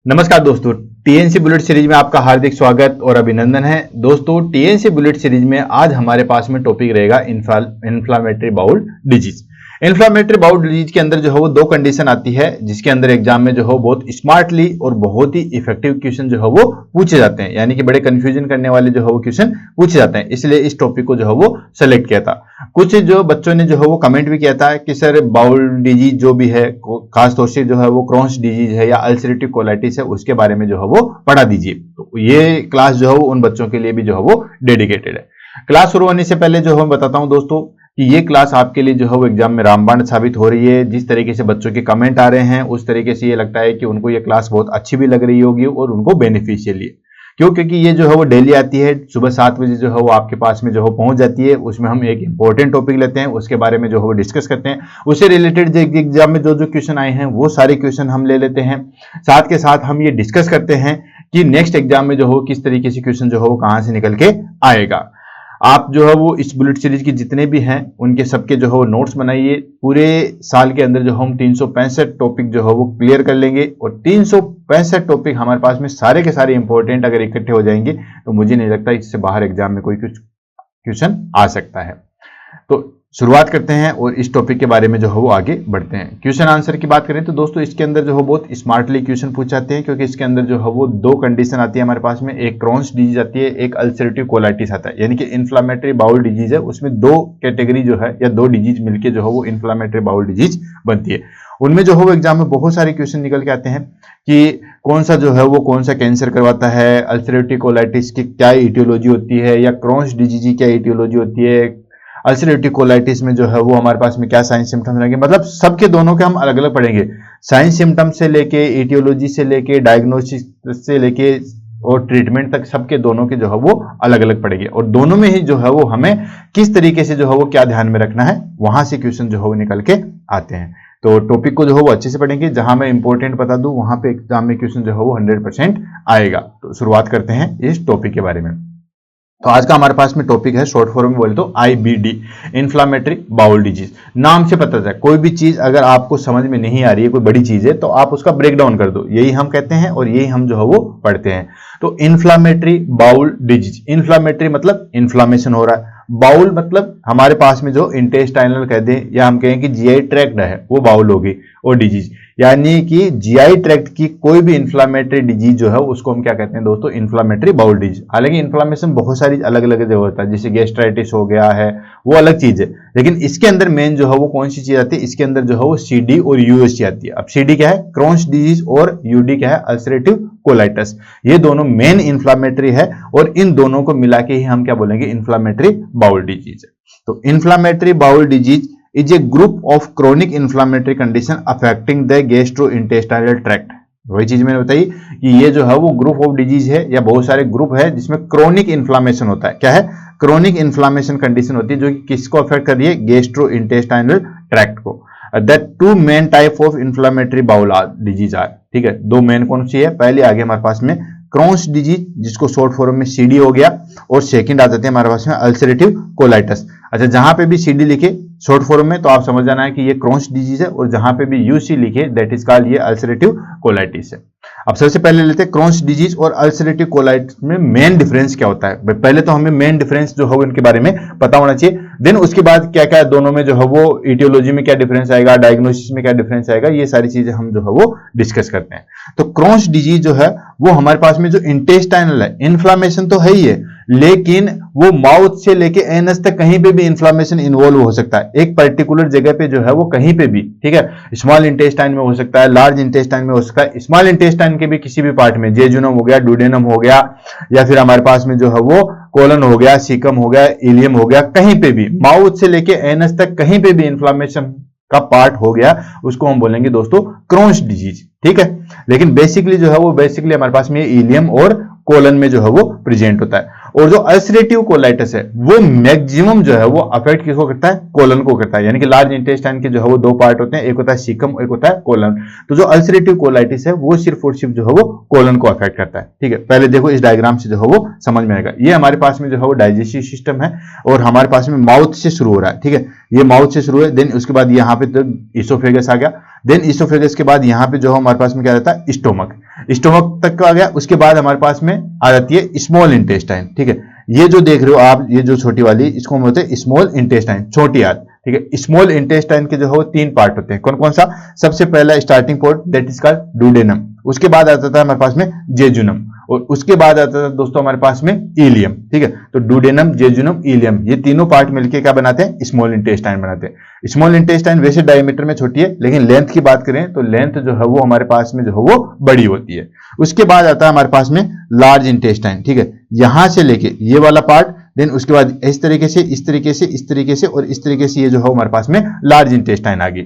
नमस्कार दोस्तों, TNC bullet series में आपका हार्दिक स्वागत और अभिनंदन है। दोस्तों, टीएनसी बुलेट सीरीज में आज हमारे पास में टॉपिक रहेगा inflammatory bowel disease. Inflammatory bowel disease के अंदर जो है वो दो कंडीशन आती है, जिसके अंदर एग्जाम में जो है बहुत स्मार्टली और बहुत ही इफेक्टिव क्वेश्चन जो है वो पूछे जाते हैं, यानी कि बड़े कंफ्यूजन करने वाले जो है वो क्वेश्चन पूछे जाते हैं। इसलिए इस टॉपिक को जो है वो सेलेक्ट किया था। कुछ जो बच्चों ने जो है वो कमेंट भी किया था कि सर बाउल डिजीज जो भी है, खासतौर से जो है वो क्रॉन्स डिजीज है या अल्सरेटिव कोलाइटिस है, उसके बारे में जो है वो पढ़ा दीजिए। तो ये क्लास जो है वो उन बच्चों के लिए भी जो है वो डेडिकेटेड है। क्लास शुरू होने से पहले जो है बताता हूं दोस्तों कि ये क्लास आपके लिए जो है वो एग्जाम में रामबाण साबित हो रही है। जिस तरीके से बच्चों के कमेंट आ रहे हैं उस तरीके से ये लगता है कि उनको ये क्लास बहुत अच्छी भी लग रही होगी और उनको बेनिफिशियल है। क्यों? क्योंकि ये जो है वो डेली आती है, सुबह 7 बजे जो है वो आपके पास में जो है पहुंच जाती है। उसमें हम एक इंपॉर्टेंट टॉपिक लेते हैं, उसके बारे में जो है वो डिस्कस करते हैं। उससे रिलेटेड जो एग्जाम में जो क्वेश्चन आए हैं वो सारे क्वेश्चन हम ले लेते हैं। साथ के साथ हम ये डिस्कस करते हैं कि नेक्स्ट एग्जाम में जो हो किस तरीके से क्वेश्चन जो है वो कहां से निकल के आएगा। आप जो है वो इस बुलेट सीरीज के जितने भी हैं उनके सबके जो है वो नोट्स बनाइए। पूरे साल के अंदर जो हम 365 टॉपिक जो है वो क्लियर कर लेंगे और 365 टॉपिक हमारे पास में सारे के सारे इंपॉर्टेंट अगर इकट्ठे हो जाएंगे तो मुझे नहीं लगता इससे बाहर एग्जाम में कोई कुछ क्वेश्चन आ सकता है। तो शुरुआत करते हैं और इस टॉपिक के बारे में जो है वो आगे बढ़ते हैं। क्वेश्चन आंसर की बात करें तो दोस्तों इसके अंदर जो है बहुत स्मार्टली क्वेश्चन पूछ जाते हैं, क्योंकि इसके अंदर जो है वो दो कंडीशन आती है हमारे पास में। एक क्रॉन्स डिजीज आती है, एक अल्सरेटिव कोलाइटिस आता है, यानी कि इन्फ्लामेटरी बाउल डिजीज है। उसमें दो कैटेगरी जो है या दो डिजीज मिलकर जो है वो इन्फ्लामेटरी बाउल डिजीज बनती है। उनमें जो है वो एग्जाम में बहुत सारे क्वेश्चन निकल के आते हैं कि कौन सा जो है वो कौन सा कैंसर करवाता है, अल्सरेटिव कोलाइटिस की क्या इटियोलॉजी होती है, या क्रॉन्स डिजीज की क्या इटियोलॉजी होती है, अल्सरेटिव कोलाइटिस में जो है वो हमारे पास में क्या साइंस सिम्टम्स रहेंगे। मतलब सबके दोनों के हम अलग अलग पढ़ेंगे, साइंस सिम्टम से लेके, एटियोलॉजी से लेके, डायग्नोसिस से लेके और ट्रीटमेंट तक सबके दोनों के जो है वो अलग अलग पढ़ेंगे। और दोनों में ही जो है वो हमें किस तरीके से जो है वो क्या ध्यान में रखना है, वहां से क्वेश्चन जो है वो निकल के आते हैं। तो टॉपिक को जो है वो अच्छे से पढ़ेंगे। जहां मैं इंपॉर्टेंट बता दूं वहां पे एग्जाम में क्वेश्चन जो है वो 100% आएगा। तो शुरुआत करते हैं इस टॉपिक के बारे में। तो आज का हमारे पास में टॉपिक है, शॉर्ट फॉर्म में बोले तो IBD, इन्फ्लामेटरी बाउल डिजीज। नाम से पता चलता है कोई भी चीज अगर आपको समझ में नहीं आ रही है, कोई बड़ी चीज है, तो आप उसका ब्रेक डाउन कर दो, यही हम कहते हैं और यही हम जो है वो पढ़ते हैं। तो इन्फ्लामेटरी बाउल डिजीज, इन्फ्लामेटरी मतलब इन्फ्लामेशन हो रहा है, बाउल मतलब हमारे पास में जो इंटेस्टाइनल कह दें या हम कहें कि जीआई ट्रैक्ट है वो बाउल होगी, और डिजीज यानी कि जीआई ट्रैक्ट की कोई भी इन्फ्लामेटरी डिजीज जो है उसको हम क्या कहते हैं दोस्तों, इन्फ्लामेटरी बाउल डिजीज। हालांकि इन्फ्लामेशन बहुत सारी अलग अलग जगह होता है, जैसे गैस्ट्राइटिस हो गया है, वो अलग चीज है, लेकिन इसके अंदर मेन जो है वो कौन सी चीज आती है, इसके अंदर जो है वो CD और USG आती है। अब CD क्या है, क्रॉन्स डिजीज, और UD क्या है, अल्सरेटिव कोलाइटिस। ये दोनों मेन इन्फ्लामेटरी है और इन दोनों को मिला के ही हम क्या बोलेंगे, इन्फ्लामेटरी बाउल डिजीज है। तो inflammatory bowel disease is a group of chronic inflammatory condition affecting the gastrointestinal tract। वही चीज मैंने बताई कि ये जो है वो ग्रुप ऑफ डिजीज है या बहुत सारे ग्रुप है जिसमें क्रोनिक इन्फ्लामेशन होता है। क्या है, क्रोनिक इन्फ्लामेशन कंडीशन होती है जो कि किसको अफेक्ट कर रही है, गैस्ट्रोइंटेस्टाइनल ट्रैक्ट को। That two main type of inflammatory bowel disease are. ठीक है, दो मेन कौन सी है, पहले आगे हमारे पास में क्रॉन्स डिजीज जिसको शॉर्ट फॉर्म में CD हो गया, और सेकंड आ जाते हैं हमारे पास में अल्सरेटिव कोलाइटिस। अच्छा, जहां पे भी CD लिखे शॉर्ट फॉर्म में तो आप समझ जाना है कि ये क्रॉन्स डिजीज है, और जहां पे भी UC लिखे दैट इज कॉल्ड ये अल्सरेटिव कोलाइटिस है। अब सबसे पहले लेते हैं क्रॉन्स डिजीज और अल्सरेटिव कोलाइटिस में मेन डिफरेंस क्या होता है। पहले तो हमें मेन डिफरेंस जो है उनके बारे में पता होना चाहिए, देन उसके बाद क्या क्या दोनों में जो है वो इटियोलॉजी में क्या डिफरेंस आएगा, डायग्नोसिस में क्या डिफरेंस आएगा, ये सारी चीजें हम जो है वो डिस्कस करते हैं। तो क्रॉन्स डिजीज जो है वो हमारे पास में जो इंटेस्टाइनल है, इन्फ्लामेशन तो है ही है, लेकिन वो माउथ से लेके एनस तक कहीं पे भी इन्फ्लामेशन इन्वॉल्व हो सकता है, एक पर्टिकुलर जगह पे जो है वो कहीं पे भी। ठीक है, स्मॉल इंटेस्टाइन में हो सकता है, लार्ज इंटेस्टाइन में हो सकता है, स्मॉल इंटेस्टाइन के भी किसी भी पार्ट में, जेजुनम हो गया, डुडेनम हो गया, या फिर हमारे पास में जो है वो कोलन हो गया, सीकम हो गया, इलियम हो गया, कहीं पे भी माउथ से लेके एनस तक कहीं पे भी इन्फ्लामेशन का पार्ट हो गया, उसको हम बोलेंगे दोस्तों क्रॉन्स डिजीज। ठीक है, लेकिन बेसिकली जो है वो बेसिकली हमारे पास में इलियम और कोलन में जो है वो प्रेजेंट होता है। और जो अल्सरेटिव कोलाइटिस है वो मैक्सिमम जो है वो अफेक्ट किसको करता है, कोलन को करता है। यानी कि लार्ज इंटेस्टाइन के जो है वो दो पार्ट होते हैं, एक होता है सीकम, एक होता है कोलन। तो जो अल्सरेटिव कोलाइटिस है वो सिर्फ और सिर्फ जो है वो कोलन को अफेक्ट करता है। ठीक है, पहले देखो इस डायग्राम से जो है वो समझ में आएगा। ये हमारे पास में जो है वो डाइजेस्टिव सिस्टम है और हमारे पास में माउथ से शुरू हो रहा है। ठीक है, ये माउथ से शुरू है, देन उसके बाद यहाँ पे तो इसोफेगस आ गया, देन इसोफेगस के बाद यहाँ पे जो है हमारे पास में क्या रहता है, स्टोमक, स्टोमक तक आ गया। उसके बाद हमारे पास में आ जाती है स्मॉल इंटेस्टाइन। ठीक है, ये जो देख रहे हो आप, ये जो छोटी वाली, इसको हम बोलते हैं स्मॉल इंटेस्टाइन, छोटी आंत। ठीक है, स्मॉल इंटेस्टाइन के जो है वो तीन पार्ट होते हैं। कौन कौन सा? सबसे पहला starting part that is called duodenum, उसके बाद आता था हमारे पास में जेजुनम, और उसके बाद आता था दोस्तों हमारे पास में इलियम। ठीक है, तो डुडेनम, जेजुनम, इलियम, ये तीनों पार्ट मिलके क्या बनाते हैं, स्मॉल इंटेस्टाइन बनाते हैं। स्मॉल इंटेस्टाइन वैसे डायमीटर में छोटी है, लेकिन लेंथ की बात करें तो लेंथ जो है वो हमारे पास में जो है वो बड़ी होती है। उसके बाद आता है हमारे पास में लार्ज इंटेस्टाइन। ठीक है, यहां से लेके ये वाला पार्ट, देन उसके बाद इस तरीके से, इस तरीके से, इस तरीके से और इस तरीके से, ये जो है हमारे पास में लार्ज इंटेस्टाइन आ गई।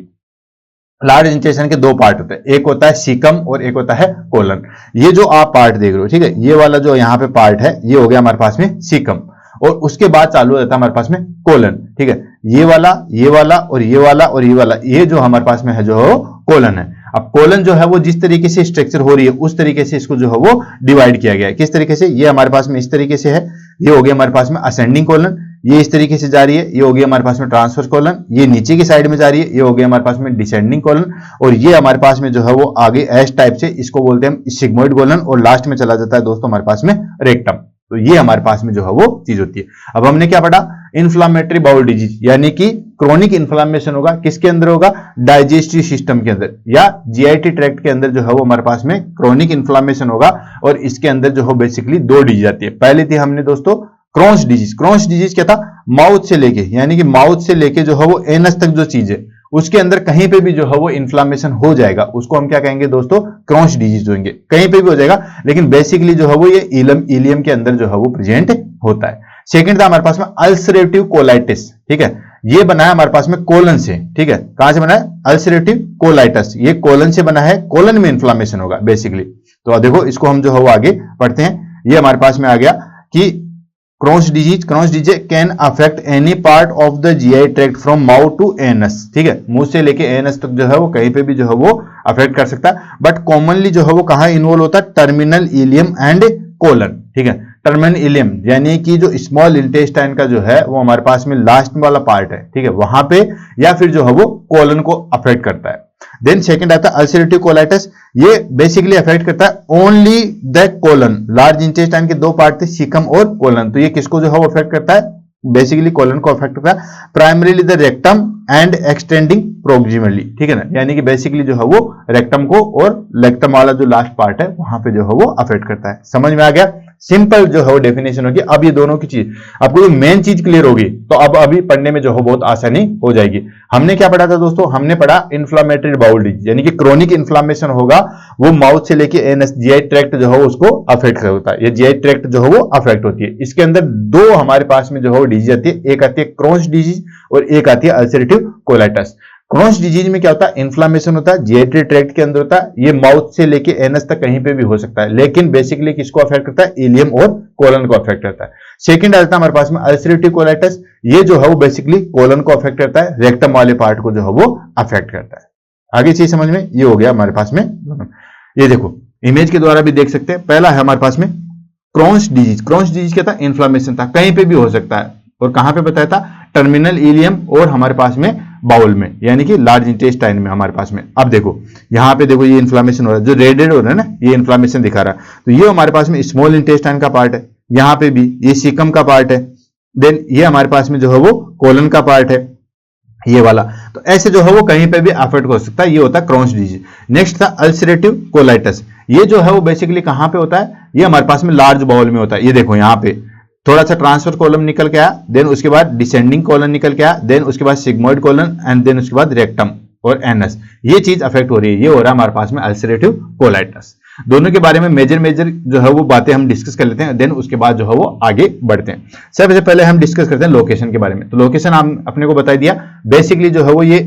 लार्ज इंटेस्टाइन के दो पार्ट होते हैं, एक होता है सीकम और एक होता है कोलन। ये जो आप पार्ट देख रहे हो, ठीक है, ये वाला जो यहाँ पे पार्ट है ये हो गया हमारे पास में सीकम, और उसके बाद चालू हो जाता है हमारे पास में कोलन। ठीक है, ये वाला, ये वाला और ये वाला और ये वाला, ये जो हमारे पास में है जो कोलन है। अब कोलन जो है वो जिस तरीके से स्ट्रक्चर हो रही है उस तरीके से इसको जो है वो डिवाइड किया गया है। किस तरीके से? ये हमारे पास में इस तरीके से है, ये हो गया हमारे पास में असेंडिंग कोलन, ये इस तरीके से जा रही है, ये हो गया हमारे पास में ट्रांसवर्स कोलन, ये नीचे की साइड में जा रही है, ये हो गया हमारे पास में डिसेंडिंग कोलन, और ये हमारे पास में जो है वो आगे एस टाइप से, इसको बोलते हैं सिग्मोइड कोलन, और लास्ट में चला जाता है दोस्तों हमारे पास में रेक्टम। तो ये हमारे पास में जो है वो चीज होती है। अब हमने क्या पढ़ा? इन्फ्लामेटरी बाउल डिजीज, यानी कि क्रोनिक इन्फ्लामेशन होगा किसके अंदर होगा? डाइजेस्टिव सिस्टम के अंदर या जीआईटी ट्रैक्ट के अंदर जो है वो हमारे पास में क्रोनिक इन्फ्लामेशन होगा, और इसके अंदर जो है बेसिकली दो डिजीज आती है। पहली थी हमने दोस्तों क्रॉन्स डिजीज। क्रॉन्स डिजीज क्या था? माउथ से लेके, यानी कि माउथ से लेके जो है वो एनस तक जो चीज है उसके अंदर कहीं पे भी जो है वो इन्फ्लामेशन हो जाएगा, उसको हम क्या कहेंगे दोस्तों? क्रॉन्स डिजीज होंगे। कहीं पे भी हो जाएगा, लेकिन बेसिकली जो है वो ये इलियम के अंदर जो है वो प्रेजेंट होता है। सेकंड था हमारे पास में अल्सरेटिव कोलाइटिस। ठीक है, ये बना है हमारे पास में कोलन से। ठीक है, कहां से बना है? अल्सरेटिव कोलाइटिस, ये कोलन से बना है, कोलन में इन्फ्लामेशन होगा बेसिकली। तो देखो इसको हम जो है वो आगे पढ़ते हैं। ये हमारे पास में आ गया कि Crohn's disease can affect any part of the GI tract from mouth to anus. ठीक है, मुंह से लेके एनस तक जो है वो कहीं पे भी जो है वो अफेक्ट कर सकता है, बट कॉमनली जो है वो कहां इन्वॉल्व होता है? Terminal ileum and colon. ठीक है, टर्मिनल इलियम यानी कि जो स्मॉल इंटेस्टाइन का जो है वो हमारे पास में लास्ट वाला पार्ट है। ठीक है, वहां पे या फिर जो है वो कोलन को अफेक्ट करता है। देन सेकंड आता है अल्सरेटिव कोलाइटिस, ये बेसिकली अफेक्ट करता है only the colon. Large intestine के दो पार्ट थे, सीकम और कोलन, तो ये किसको जो है वो अफेक्ट करता है? बेसिकली कोलन को अफेक्ट करता है, primarily the rectum and extending proximally. ठीक है ना, यानी कि बेसिकली जो है वो रेक्टम को और लेक्टम वाला जो लास्ट पार्ट है वहां पे जो है वो अफेक्ट करता है। समझ में आ गया? सिंपल जो है वो डेफिनेशन होगी। अब ये दोनों की चीज आपको मेन चीज क्लियर होगी तो अब अभी पढ़ने में जो है बहुत आसानी हो जाएगी। हमने क्या पढ़ा था दोस्तों? हमने पढ़ा इन्फ्लामेटरी बाउल डिजीज, यानी कि क्रोनिक इन्फ्लामेशन होगा वो माउथ से लेके एनस जीआई ट्रैक्ट जो है उसको अफेक्ट होता है, ये जीआई ट्रैक्ट जो है वो अफेक्ट होती है। इसके अंदर दो हमारे पास में जो है डिजीज आती है, एक आती है क्रॉन्स डिजीज और एक आती है अल्सरेटिव कोलाइटिस। क्रॉन्स डिजीज में क्या होता है? इन्फ्लामेशन होता है, जीआईटी ट्रैक्ट के अंदर होता है, ये माउथ से लेके एनस तक कहीं पे भी हो सकता है, लेकिन बेसिकली किसको अफेक्ट करता है? इलियम और कोलन को अफेक्ट करता है। सेकंड आता है हमारे पास में अल्सरेटिव कोलाइटिस, ये जो है वो बेसिकली कोलन को अफेक्ट करता है, रेक्टम वाले पार्ट को जो है वो अफेक्ट करता है। आगे चीज समझ में? ये हो गया हमारे पास में दोनों। ये देखो इमेज के द्वारा भी देख सकते हैं। पहला है हमारे पास में क्रॉन्स डिजीज। क्रॉन्स डिजीज क्या था? इन्फ्लामेशन था, कहीं पे भी हो सकता है, और कहां पे बताया था? टर्मिनल इलियम और हमारे पास में बाउल में, यानी कि लार्ज इंटेस्टाइन में हमारे पास में। अब देखो यहां पे देखो ये इन्फ्लामेशन हो रहा है, जो रेडेड हो रहा है ना, ये इन्फ्लामेशन दिखा रहा है, तो ये हमारे पास में स्मॉल इंटेस्टाइन का पार्ट है, यहां पे भी ये सीकम का पार्ट है, देन ये हमारे पास में जो है वो कोलन का पार्ट है, ये वाला। तो ऐसे जो है वो कहीं पे भी अफेक्ट हो सकता है, ये होता है क्रॉन्स डिजीज। नेक्स्ट था अल्सरेटिव कोलाइटिस, ये जो है वो बेसिकली कहां पे होता है? ये हमारे पास में लार्ज बाउल में होता है। ये देखो यहां पे थोड़ा सा ट्रांसफर कॉलम निकल के आया, देन उसके बाद डिसेंडिंग कॉलन निकल के आया, देन उसके बाद सिग्मोइड कॉलन एंड देन उसके बाद रेक्टम और एनस, ये चीज अफेक्ट हो रही है। ये हो रहा है हमारे पास में अल्सरेटिव कोलाइटिस। दोनों के बारे में मेजर जो है वो बातें हम डिस्कस कर लेते हैं, देन उसके बाद जो है वो आगे बढ़ते हैं। सबसे पहले हम डिस्कस करते हैं लोकेशन के बारे में। तो लोकेशन हम अपने को बता दिया, बेसिकली जो है वो ये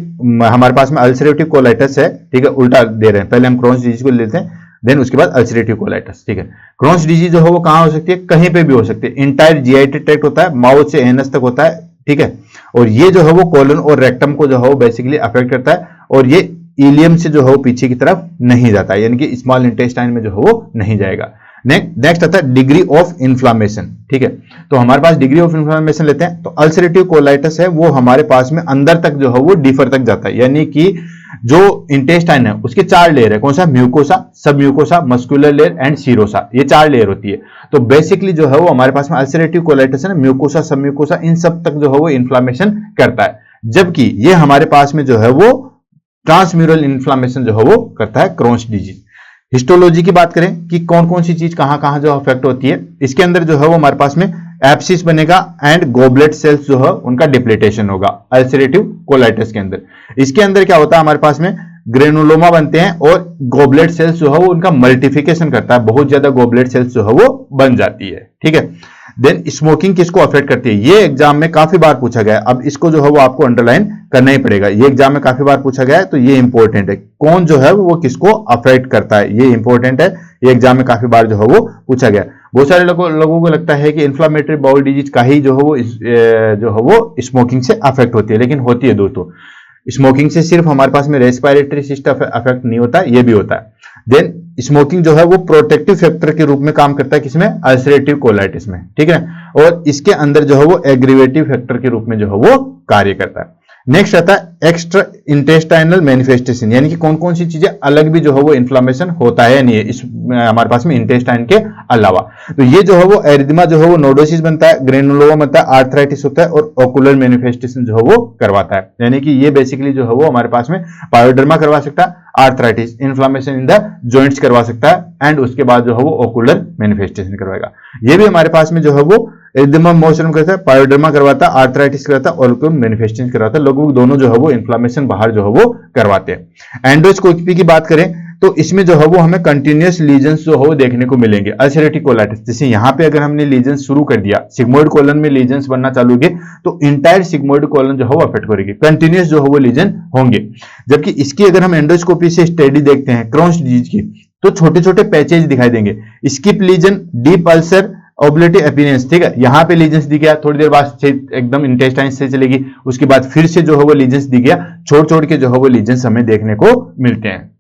हमारे पास में अल्सरेटिव कोलाइटिस है। ठीक है, उल्टा दे रहे हैं, पहले हम क्रॉन्स डिजीज को लेते हैं। देन उसके बाद अल्सरेटिव कोलाइटिस। ठीक है, क्रॉन्स डिजीज जो है वो कहाँ हो सकती है, कहीं पे भी हो सकती है। इंटायर जीआईटी ट्रैक्ट होता है, माउथ से एनस तक होता है। ठीक है, और ये जो है वो कोलन और रेक्टम को जो है वो बेसिकली अफेक्ट करता है, और ये इलियम से जो है वो पीछे की तरफ नहीं जाता है, यानी कि स्मॉल इंटेस्टाइन में जो है वो नहीं जाएगा। नेक्स्ट आता है डिग्री ऑफ इन्फ्लामेशन। ठीक है, तो हमारे पास डिग्री ऑफ इन्फ्लामेशन लेते हैं, तो अल्सरेटिव कोलाइटिस है वो हमारे पास में अंदर तक जो है वो डीफर तक जाता है, यानी कि जो इंटेस्टाइन है उसके 4 लेयर है। कौन सा, म्यूकोसा, सब mucosa, muscular layer and serosa, ये 4 लेयर होती है। तो बेसिकली जो है वो हमारे पास में अल्सरेटिव कोलाइटिस है, म्यूकोसा, सब म्यूकोसा, इन सब तक जो है वो इन्फ्लामेशन करता है, जबकि ये हमारे पास में जो है वो ट्रांसम्यूरल इन्फ्लामेशन जो है वो करता है क्रॉन्स डिजीज। हिस्टोलॉजी की बात करें कि कौन कौन सी चीज कहां कहां जो अफेक्ट होती है, इसके अंदर जो है वो हमारे पास में एब्सिस बनेगा एंड गोबलेट सेल्स जो है उनका डिप्लीटेशन होगा अल्सरेटिव कोलाइटिस के अंदर। इसके अंदर क्या होता है, हमारे पास में ग्रेनुलोमा बनते हैं और गोबलेट सेल्स जो है वो उनका मल्टीप्लिकेशन करता है, बहुत ज्यादा गोबलेट सेल्स जो है वो बन जाती है। ठीक है, देन स्मोकिंग किसको अफेक्ट करती है, ये एग्जाम में काफी बार पूछा गया है। अब इसको जो है वो आपको अंडरलाइन करना ही पड़ेगा, ये एग्जाम में काफी बार पूछा गया है, तो ये इंपॉर्टेंट है। कौन जो है वो किसको अफेक्ट करता है, ये इंपॉर्टेंट है, ये एग्जाम में काफी बार जो है वो पूछा गया है। बहुत सारे लोगों को लगता है कि इन्फ्लामेटरी बाउल डिजीज का ही जो है वो स्मोकिंग से अफेक्ट होती है, लेकिन होती है दोस्तों। स्मोकिंग से सिर्फ हमारे पास में रेस्पिरेटरी सिस्टम अफेक्ट नहीं होता, ये भी होता है। देन स्मोकिंग जो है वो प्रोटेक्टिव फैक्टर के रूप में काम करता है, किसमें, अल्सरेटिव कोलाइटिस में। ठीक है, और इसके अंदर जो है वो एग्रीवेटिव फैक्टर के रूप में जो है वो कार्य करता है। नेक्स्ट आता है एक्स्ट्रा इंटेस्टाइनल मैनिफेस्टेशन, यानी कि कौन कौन सी चीजें अलग भी जो है वो इन्फ्लामेशन होता है या नहीं है इस हमारे पास में इंटेस्टाइन के अलावा। तो ये जो है वो एरिथमा जो है वो नोडोसिस बनता है, ग्रेनुलोमा बनता है, आर्थराइटिस होता है और ओकुलर मैनिफेस्टेशन जो है वो करवाता है, यानी कि ये बेसिकली जो है वो हमारे पास में पायोडर्मा करवा सकता है, arthritis, inflammation in the joints करवा सकता है, एंड उसके बाद जो है वो ओकुलर मैनिफेस्टेशन करवाएगा। ये भी हमारे पास में जो है वो एरिथमा मोशन करता है, पायोडर्मा करवाता है, आर्थराइटिस करवाता है, ओकुलर मैनिफेस्टेशन करवाता है। लोगों दोनों जो है वो इन्फ्लामेशन बाहर जो है वो करवाते हैं। एंडोस्कोपी की बात करें तो इसमें जो है वो हमें कंटिन्यूअस लीजन्स जो है वो देखने को मिलेंगे अल्सरेटिव कोलाइटिस। जैसे यहाँ पे अगर हमने लीजन्स शुरू कर दिया, सिग्मोइड कोलन में लीजन्स बनना चालू हुए, तो इंटायर सिग्मोइड कोलन जो है वो अफेक्ट करेगी, कंटिन्यूअस जो है वो लीजन होंगे। जबकि इसकी अगर हम एंडोस्कोपी से स्टडी देखते हैं क्रॉन्स डिजीज की, तो छोटे छोटे पैचेज दिखाई देंगे, स्किप लीजन, डीप अल्सर, ओब्लेटी अपीयरेंस। ठीक है, यहाँ पे लीजन्स दिख गया, थोड़ी देर बाद एकदम इंटेस्टाइन से चलेगी, उसके बाद फिर से जो है वो लीजन्स दिख गया, छोड़ छोड़ के जो है वो लीजन्स हमें देखने को मिलते हैं।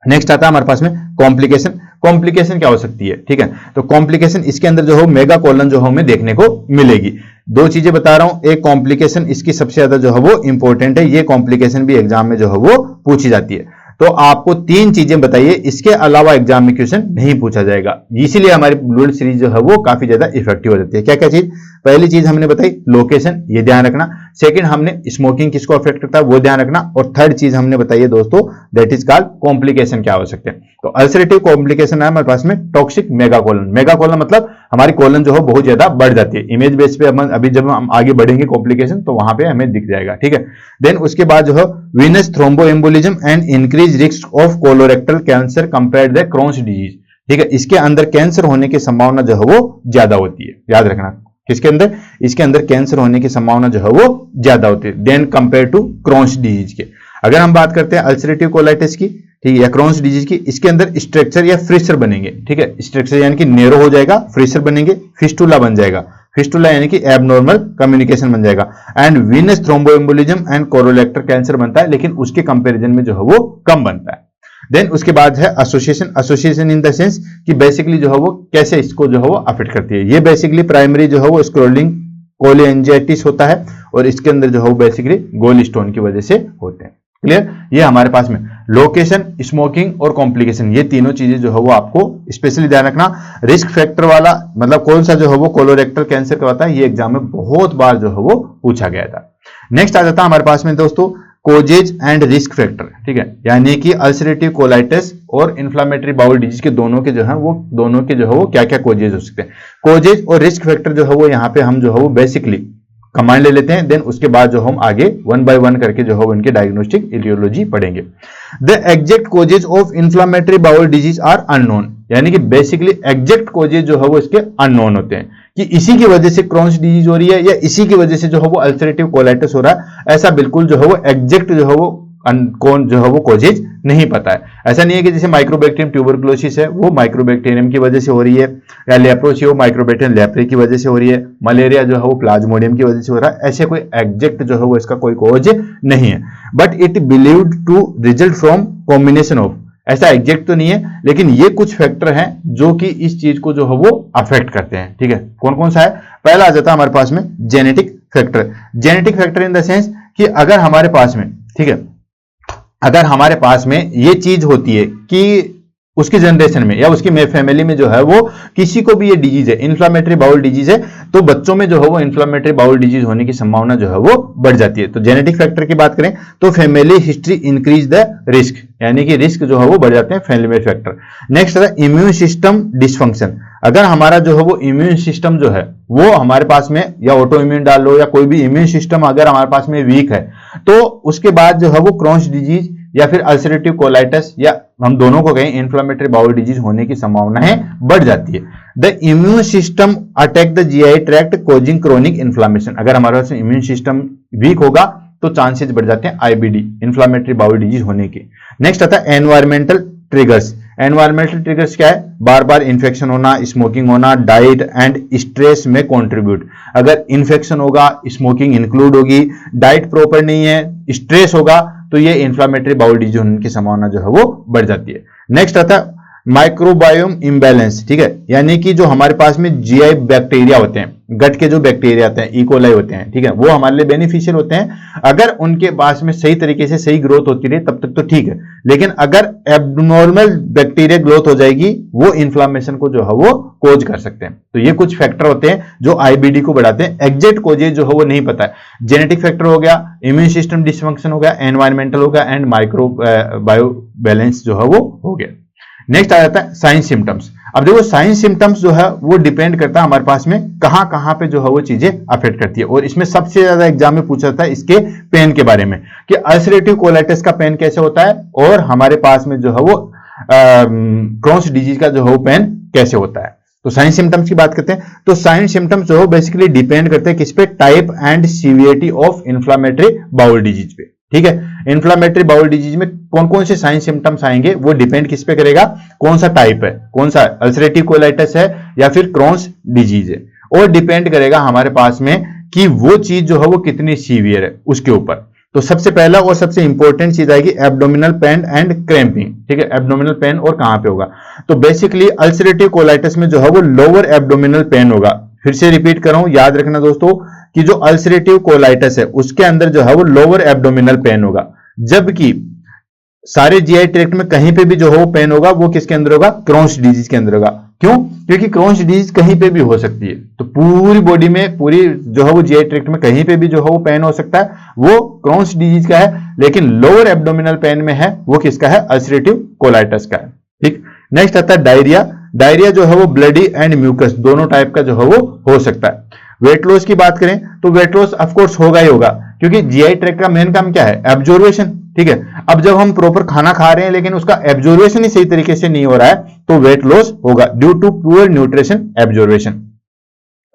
नेक्स्ट आता है हमारे पास में कॉम्प्लिकेशन। कॉम्प्लिकेशन क्या हो सकती है, ठीक है, तो कॉम्प्लिकेशन इसके अंदर जो है मेगा कोलन जो है हमें देखने को मिलेगी। 2 चीजें बता रहा हूं, एक कॉम्प्लिकेशन इसकी सबसे ज्यादा जो है वो इंपॉर्टेंट है, ये कॉम्प्लिकेशन भी एग्जाम में जो है वो पूछी जाती है। तो आपको 3 चीजें बताइए, इसके अलावा एग्जाम में क्वेश्चन नहीं पूछा जाएगा, इसीलिए हमारी ब्लूड सीरीज जो है वो काफी ज्यादा इफेक्टिव हो जाती है। क्या क्या चीज, पहली चीज हमने बताई लोकेशन, ये ध्यान रखना। सेकंड हमने स्मोकिंग किसको अफेक्ट करता है वो ध्यान रखना, और थर्ड चीज हमने बताई है दोस्तों, दैट इज कॉल्ड कॉम्प्लिकेशन क्या हो सकते हैं। तो अल्सरेटिव कॉम्प्लिकेशन है हमारे पास में टॉक्सिक मेगाकोलन। मेगाकोलन मतलब हमारी कोलन जो है बहुत ज्यादा बढ़ जाती है। इमेज बेस पे अभी जब हम आगे बढ़ेंगे कॉम्प्लिकेशन तो वहां पे हमें दिख जाएगा, ठीक है। देन उसके बाद जो है venous thromboembolism and increase risk of colorectal cancer compared the Crohn's disease. ठीक है, इसके अंदर कैंसर होने की संभावना जो है वो ज्यादा होती है, याद रखना। किसके अंदर, इसके अंदर कैंसर होने की संभावना जो है वो ज्यादा होती है then compare to Crohn's disease के। अगर हम बात करते हैं अल्सरेटिव कोलाइटिस की, ठीक है, या क्रॉन्स डिजीज की, इसके अंदर स्ट्रक्चर या फ्रिसर बनेंगे, ठीक है, स्ट्रक्चर यानी कि नेरो हो जाएगा, फ्रिसर बनेंगे, फिस्टुला बन जाएगा, फिस्टुला यानी कि एबनॉर्मल कम्युनिकेशन बन जाएगा, and venous thromboembolism and colorectal cancer बनता है, लेकिन उसके कंपैरिजन में जो है वो कम बनता है। देन उसके बाद है association. Association in the sense कि बेसिकली जो है वो कैसे इसको जो है वो अफेक्ट करती है। ये बेसिकली प्राइमरी जो है वो स्क्रोलिंग कोलिएंजाइटिस होता है, और इसके अंदर जो है वो बेसिकली गोल स्टोन की वजह से होते हैं। क्लियर, ये हमारे पास में लोकेशन, स्मोकिंग और कॉम्प्लिकेशन, ये तीनों चीजें जो है वो आपको स्पेशली ध्यान रखना। रिस्क फैक्टर वाला मतलब कौन सा जो है वो कोलोरेक्टल कैंसर करवाता है, ये एग्जाम में बहुत बार जो है वो पूछा गया था। नेक्स्ट आ जाता है हमारे पास में दोस्तों कोजेज एंड रिस्क फैक्टर, ठीक है, यानी कि अल्सरेटिव कोलाइटिस और इन्फ्लामेटरी बाउल डिजीज के दोनों के जो है वो क्या क्या कोजेज हो सकते हैं। कोजेज और रिस्क फैक्टर जो है वो यहाँ पे हम जो है वो बेसिकली कमांड ले लेते हैं, देन उसके बाद जो हम आगे 1 by 1 करके जो है वो इनके डायग्नोस्टिक इटियोलॉजी पढ़ेंगे। The exact causes of inflammatory bowel disease are unknown, यानी कि बेसिकली एग्जैक्ट कोजेज जो है वो इसके अननोन होते हैं, कि इसी की वजह से क्रॉन्स डिजीज हो रही है या इसी की वजह से जो है वो अल्सरेटिव कोलाइटिस हो रहा है, ऐसा बिल्कुल जो है वो एग्जैक्ट जो है वो कौन जो है वो कॉजेज नहीं पता है। ऐसा नहीं है कि जैसे माइक्रोबैक्टीरियम ट्यूबरकुलोसिस है वो माइक्रोबैक्टीरियम की वजह से हो रही है, या लेप्रोसी हो माइक्रोबैक्टीरियम लेप्रे की वजह से हो रही है, मलेरिया जो है वो प्लाज्मोडियम की वजह से हो रहा है। ऐसे कोई एग्जैक्ट जो है वो इसका कोई कॉज नहीं है, but it believed to result from combination of, ऐसा एग्जैक्ट तो नहीं है, लेकिन ये कुछ फैक्टर हैं जो कि इस चीज को जो है वो अफेक्ट करते हैं। ठीक है, कौन कौन सा है? पहला आ जाता है हमारे पास में genetic factor. Genetic factor in the sense कि अगर हमारे पास में, ठीक है, अगर हमारे पास में ये चीज होती है कि उसकी जनरेशन में या उसकी फैमिली में जो है वो किसी को भी ये डिजीज है, इन्फ्लामेटरी बाउल डिजीज है, तो बच्चों में जो है वो इन्फ्लामेटरी बाउल डिजीज होने की संभावना जो है वो बढ़ जाती है। तो जेनेटिक फैक्टर की बात करें तो family history increase the risk, यानी कि रिस्क जो है वो बढ़ जाते हैं फैमिली फैक्टर। नेक्स्ट है इम्यून सिस्टम डिसफंक्शन। अगर हमारा जो है वो इम्यून सिस्टम जो है वो हमारे पास में, या ऑटो इम्यून डाल लो या कोई भी इम्यून सिस्टम अगर हमारे पास में वीक है, तो उसके बाद जो है वो क्रॉन्स डिजीज या फिर अल्सरेटिव कोलाइटिस, या हम दोनों को कहें इन्फ्लेमेटरी बाउल डिजीज होने की संभावनाएं बढ़ जाती है। The immune system attack the GI tract causing chronic inflammation. अगर हमारे पास इम्यून सिस्टम वीक होगा तो चांसेस बढ़ जाते हैं आईबीडी, इन्फ्लेमेटरी बाउल डिजीज होने के। नेक्स्ट आता है एनवायरमेंटल ट्रिगर्स। एनवायरमेंटल ट्रिगर्स क्या है? बार बार इन्फेक्शन होना, स्मोकिंग होना, डाइट एंड स्ट्रेस में कंट्रीब्यूट। अगर इन्फेक्शन होगा, स्मोकिंग इंक्लूड होगी, डाइट प्रॉपर नहीं है, स्ट्रेस होगा, तो ये इन्फ्लेमेटरी बाउल डिजीज होने की संभावना जो है वो बढ़ जाती है। नेक्स्ट आता है माइक्रोबायोम इम्बैलेंस। ठीक है, यानी कि जो हमारे पास में जीआई बैक्टीरिया होते हैं, गट के जो बैक्टीरिया आते हैं, इकोलाई होते हैं, ठीक है, वो हमारे लिए बेनिफिशियल होते हैं। अगर उनके पास में सही तरीके से सही ग्रोथ होती रही तब तक तो ठीक है, लेकिन अगर एब्नॉर्मल बैक्टीरिया ग्रोथ हो जाएगी वो इन्फ्लामेशन को जो है वो कोज कर सकते हैं। तो ये कुछ फैक्टर होते हैं जो आईबीडी को बढ़ाते हैं। एग्जैक्ट कोजेज जो है वो नहीं पता है। जेनेटिक फैक्टर हो गया, इम्यून सिस्टम डिसफंक्शन हो गया, एनवायरमेंटल हो गया, एंड माइक्रो बायो बैलेंस जो है वो हो गया। नेक्स्ट आ जाता है साइन सिम्टम्स। अब देखो साइन सिम्टम्स जो है वो डिपेंड करता है हमारे पास में कहां कहां पे जो है वो चीजें अफेक्ट करती है। और इसमें सबसे ज्यादा एग्जाम में पूछा जाता है इसके पेन के बारे में कि अल्सरेटिव कोलाइटिस का पेन कैसे होता है, और हमारे पास में जो है वो क्रॉन्स डिजीज का जो है वो पेन कैसे होता है। तो साइन सिम्टम्स की बात करते हैं तो साइन सिम्टम्स जो है बेसिकली डिपेंड करते हैं किस पे? Type and severity of inflammatory bowel disease पे। ठीक है, इन्फ्लामेटरी बाउल डिजीज में कौन कौन से साइन सिम्टम्स आएंगे वो डिपेंड किस पे करेगा? कौन सा टाइप है, कौन सा अल्सरेटिव कोलाइटिस है या फिर क्रॉन्स डिजीज है, और डिपेंड करेगा हमारे पास में कि वो चीज जो है वो कितनी सीवियर है उसके ऊपर। तो सबसे पहला और सबसे इंपॉर्टेंट चीज आएगी एब्डोमिनल पेन एंड क्रैम्पिंग। ठीक है, एब्डोमिनल पेन और कहां पे होगा? तो बेसिकली अल्सरेटिव कोलाइटिस में जो है वो लोअर एब्डोमिनल पेन होगा। फिर से रिपीट कर रहा हूं, याद रखना दोस्तों कि जो अल्सरेटिव कोलाइटिस है उसके अंदर जो है वो लोअर एब्डोमिनल पेन होगा, जबकि सारे जीआई ट्रैक्ट में कहीं पे भी जो है वो पेन होगा वो किसके अंदर होगा? क्रॉन्स डिजीज के अंदर होगा। क्यों? क्योंकि क्रॉन्स डिजीज कहीं पे भी हो सकती है। तो पूरी बॉडी में, पूरी जो है वो जीआई ट्रैक्ट में कहीं पे भी जो है वो पेन हो सकता है, वो क्रॉन्स डिजीज का है, लेकिन लोअर एब्डोमिनल पेन में है वो किसका है? अल्सरेटिव कोलाइटिस का है। ठीक, नेक्स्ट आता है डायरिया। डायरिया जो है वो ब्लडी एंड म्यूकस दोनों टाइप का जो है वो हो सकता है। वेट लॉस की बात करें तो वेट लॉस ऑफ कोर्स होगा ही होगा, क्योंकि जीआई ट्रैक्ट का मेन काम क्या है? एब्जॉर्वेशन। ठीक है, अब जब हम प्रॉपर खाना खा रहे हैं लेकिन उसका एब्जॉर्वेशन ही सही तरीके से नहीं हो रहा है तो वेट लॉस होगा due to poor nutrition absorption.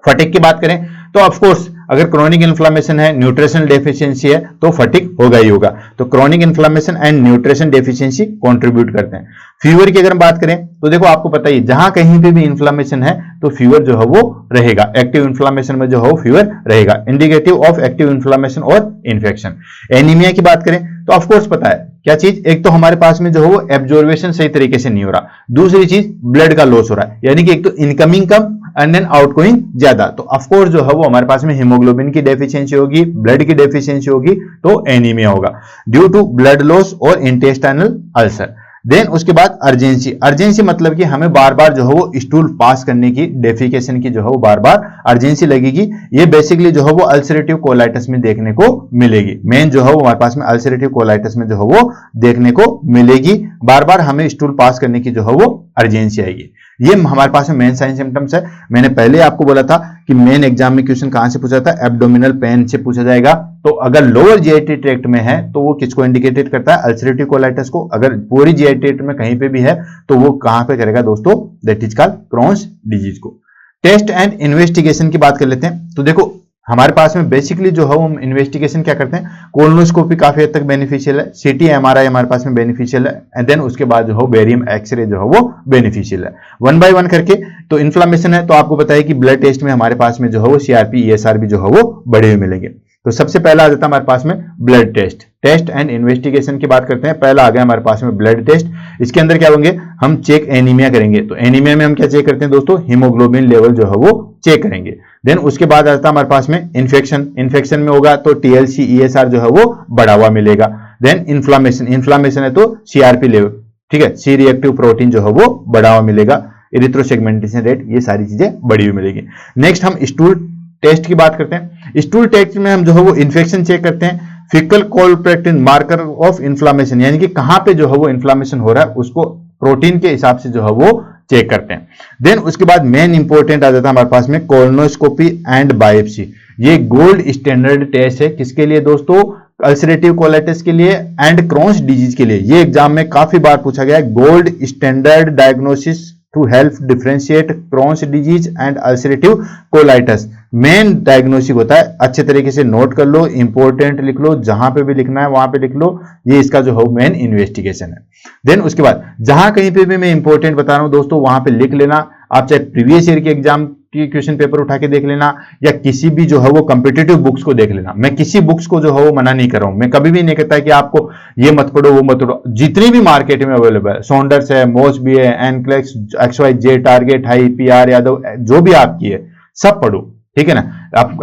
Fatigue की बात करें तो ऑफ कोर्स अगर क्रोनिक इन्फ्लामेशन है, न्यूट्रिशन डेफिशिएंसी है तो फटीग होगा ही होगा। तो chronic inflammation and nutrition deficiency contribute करते हैं। फीवर की अगर बात करें तो देखो आपको पता ही जहां कहीं पे भी इन्फ्लामेशन है तो फीवर जो है वो रहेगा। एक्टिव इन्फ्लामेशन में जो है वो फीवर रहेगा, इंडिकेटिव ऑफ एक्टिव इन्फ्लामेशन और इन्फेक्शन। एनीमिया की बात करें तो ऑफ कोर्स पता है क्या चीज? एक तो हमारे पास में जो है वो एब्जॉर्वेशन सही तरीके से नहीं हो रहा, दूसरी चीज ब्लड का लॉस हो रहा है, यानी कि एक तो इनकमिंग कम एंड देन आउटगोइंग ज्यादा। तो ऑफ कोर्स जो है वो हमारे पास में हीमोग्लोबिन की डेफिशिएंसी होगी, ब्लड की डेफिशिएंसी होगी, तो एनीमिया होगा ड्यू टू ब्लड लॉस और इंटेस्टाइनल अल्सर। देन उसके बाद अर्जेंसी। अर्जेंसी मतलब कि हमें बार बार जो है वो स्टूल पास करने की, डेफिकेशन की जो है वो बार बार अर्जेंसी लगेगी। ये बेसिकली जो है वो अल्सरेटिव कोलाइटिस में देखने को मिलेगी। मेन जो है वो हमारे पास में अल्सरेटिव कोलाइटिस में जो है वो देखने को मिलेगी, बार बार हमें स्टूल पास करने की जो है वो अर्जेंसी आएगी। ये हमारे पास में मेन साइन सिम्टम्स है। मैंने पहले आपको बोला था कि मेन एग्जाम में क्वेश्चन कहां से पूछा था? एब्डोमिनल पेन से पूछा जाएगा। तो अगर लोअर जीआई ट्रैक्ट में है तो वो किसको इंडिकेटेड करता है? अल्सरेटिव कोलाइटिस को। अगर पूरी जीआई ट्रैक्ट में कहीं पे भी है तो वो कहां पे करेगा दोस्तों? That is called Crohn's disease को। टेस्ट एंड इन्वेस्टिगेशन की बात कर लेते हैं। तो देखो हमारे पास में बेसिकली जो है हम इन्वेस्टिगेशन क्या करते हैं, कोलोनोस्कोपी काफी हद तक बेनिफिशियल है, सीटी एमआरआई हमारे पास में बेनिफिशियल है, एंड देन उसके बाद जो है बेरियम एक्सरे जो है वो बेनिफिशियल है। वन बाय वन करके, तो इन्फ्लामेशन है तो आपको पता है कि ब्लड टेस्ट में हमारे पास में जो है वो सीआरपी ईएसआर भी जो है वो बढ़े हुए मिलेंगे। तो सबसे पहला आ जाता है हमारे पास में ब्लड टेस्ट एंड इन्वेस्टिगेशन की बात करते हैं। पहला आ गया हमारे पास में ब्लड टेस्ट। इसके अंदर क्या होंगे, हम चेक एनीमिया करेंगे। तो एनीमिया में हम क्या चेक करते हैं दोस्तों, हीमोग्लोबिन लेवल जो है वो चेक करेंगे। देन उसके बाद आता है हमारे पास में इन्फेक्शन में होगा तो टीएलसी ईएसआर जो है वो बढ़ा हुआ मिलेगा। देन इन्फ्लामेशन है तो सीआरपी लेवल, ठीक है, सी रिएक्टिव प्रोटीन जो है वो बढ़ा हुआ मिलेगा, इरिथ्रोसेगमेंटेशन रेट, ये सारी चीजें बढ़ी हुई मिलेगी। नेक्स्ट हम स्टूल टेस्ट की बात करते हैं। स्टूल टेस्ट में हम जो है वो इन्फेक्शन चेक करते हैं, फिकल कोलप्रेक्टिन मार्कर ऑफ इन्फ्लामेशन, यानी कि कहां पे जो है वो इन्फ्लामेशन हो रहा है उसको प्रोटीन के हिसाब से जो है वो चेक करते हैं। देन उसके बाद मेन इंपॉर्टेंट आ जाता है हमारे पास में कोलोनोस्कोपी एंड बायोप्सी। ये गोल्ड स्टैंडर्ड टेस्ट है, किसके लिए दोस्तों, अल्सरेटिव कोलाइटिस के लिए एंड क्रॉन्स डिजीज के लिए। ये एग्जाम में काफी बार पूछा गया है, gold standard diagnosis to help differentiate Crohn's disease and ulcerative colitis. Main diagnosis होता है, अच्छे तरीके से नोट कर लो, इंपॉर्टेंट लिख लो, जहां पे भी लिखना है वहां पे लिख लो, ये इसका जो है मेन इन्वेस्टिगेशन है। देन उसके बाद जहां कहीं पे भी मैं इंपॉर्टेंट बता रहा हूं दोस्तों, वहां पे लिख लेना। आप चाहे प्रीवियस ईयर के एग्जाम की क्वेश्चन पेपर उठा के देख लेना, या किसी भी जो है वो कॉम्पिटिटिव बुक्स को देख लेना। मैं किसी बुक्स को जो है वो मना नहीं कर रहा हूं, मैं कभी भी नहीं कहता कि आपको ये मत पढ़ो वो मत पढ़ो। जितनी भी मार्केट में अवेलेबल है, सॉन्डर्स है, मोसबी है, NCLEX, XYZ, target, high, PR Yadav, जो भी आपकी है सब पढ़ो, ठीक है ना।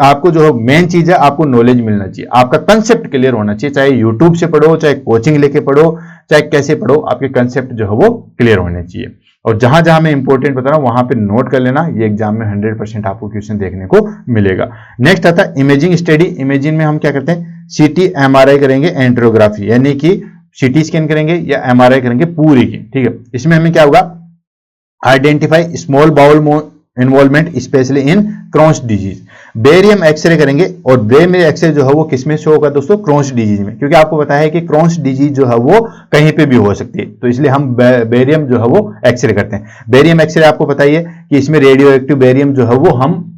आपको जो है मेन चीज है, आपको नॉलेज मिलना चाहिए, आपका कंसेप्ट क्लियर होना चाहिए। चाहे यूट्यूब से पढ़ो, चाहे कोचिंग लेके पढ़ो, चाहे कैसे पढ़ो, आपके कंसेप्ट जो है वो क्लियर होने चाहिए। और जहां जहां मैं इंपॉर्टेंट बता रहा हूं वहां पे नोट कर लेना, ये एग्जाम में 100% आपको क्वेश्चन देखने को मिलेगा। नेक्स्ट आता है इमेजिंग स्टडी। इमेजिंग में हम क्या करते हैं, सीटी एमआरआई करेंगे, एंट्रोग्राफी, यानी कि सीटी स्कैन करेंगे या एमआरआई करेंगे पूरी की, ठीक है। इसमें हमें क्या होगा, identify small bowel involvement specially in Crohn's disease. Barium X ray करेंगे, और बेरियम एक्सरे जो है वो किसमें शो होगा दोस्तों, क्रॉन्स डिजीज में, क्योंकि आपको पता है कि क्रॉन्स डिजीज जो है वो कहीं पे भी हो सकती है, तो इसलिए हम बेरियम जो है वो एक्सरे करते हैं। बेरियम एक्सरे आपको पता ही है कि इसमें रेडियो एक्टिव बेरियम जो है वो हम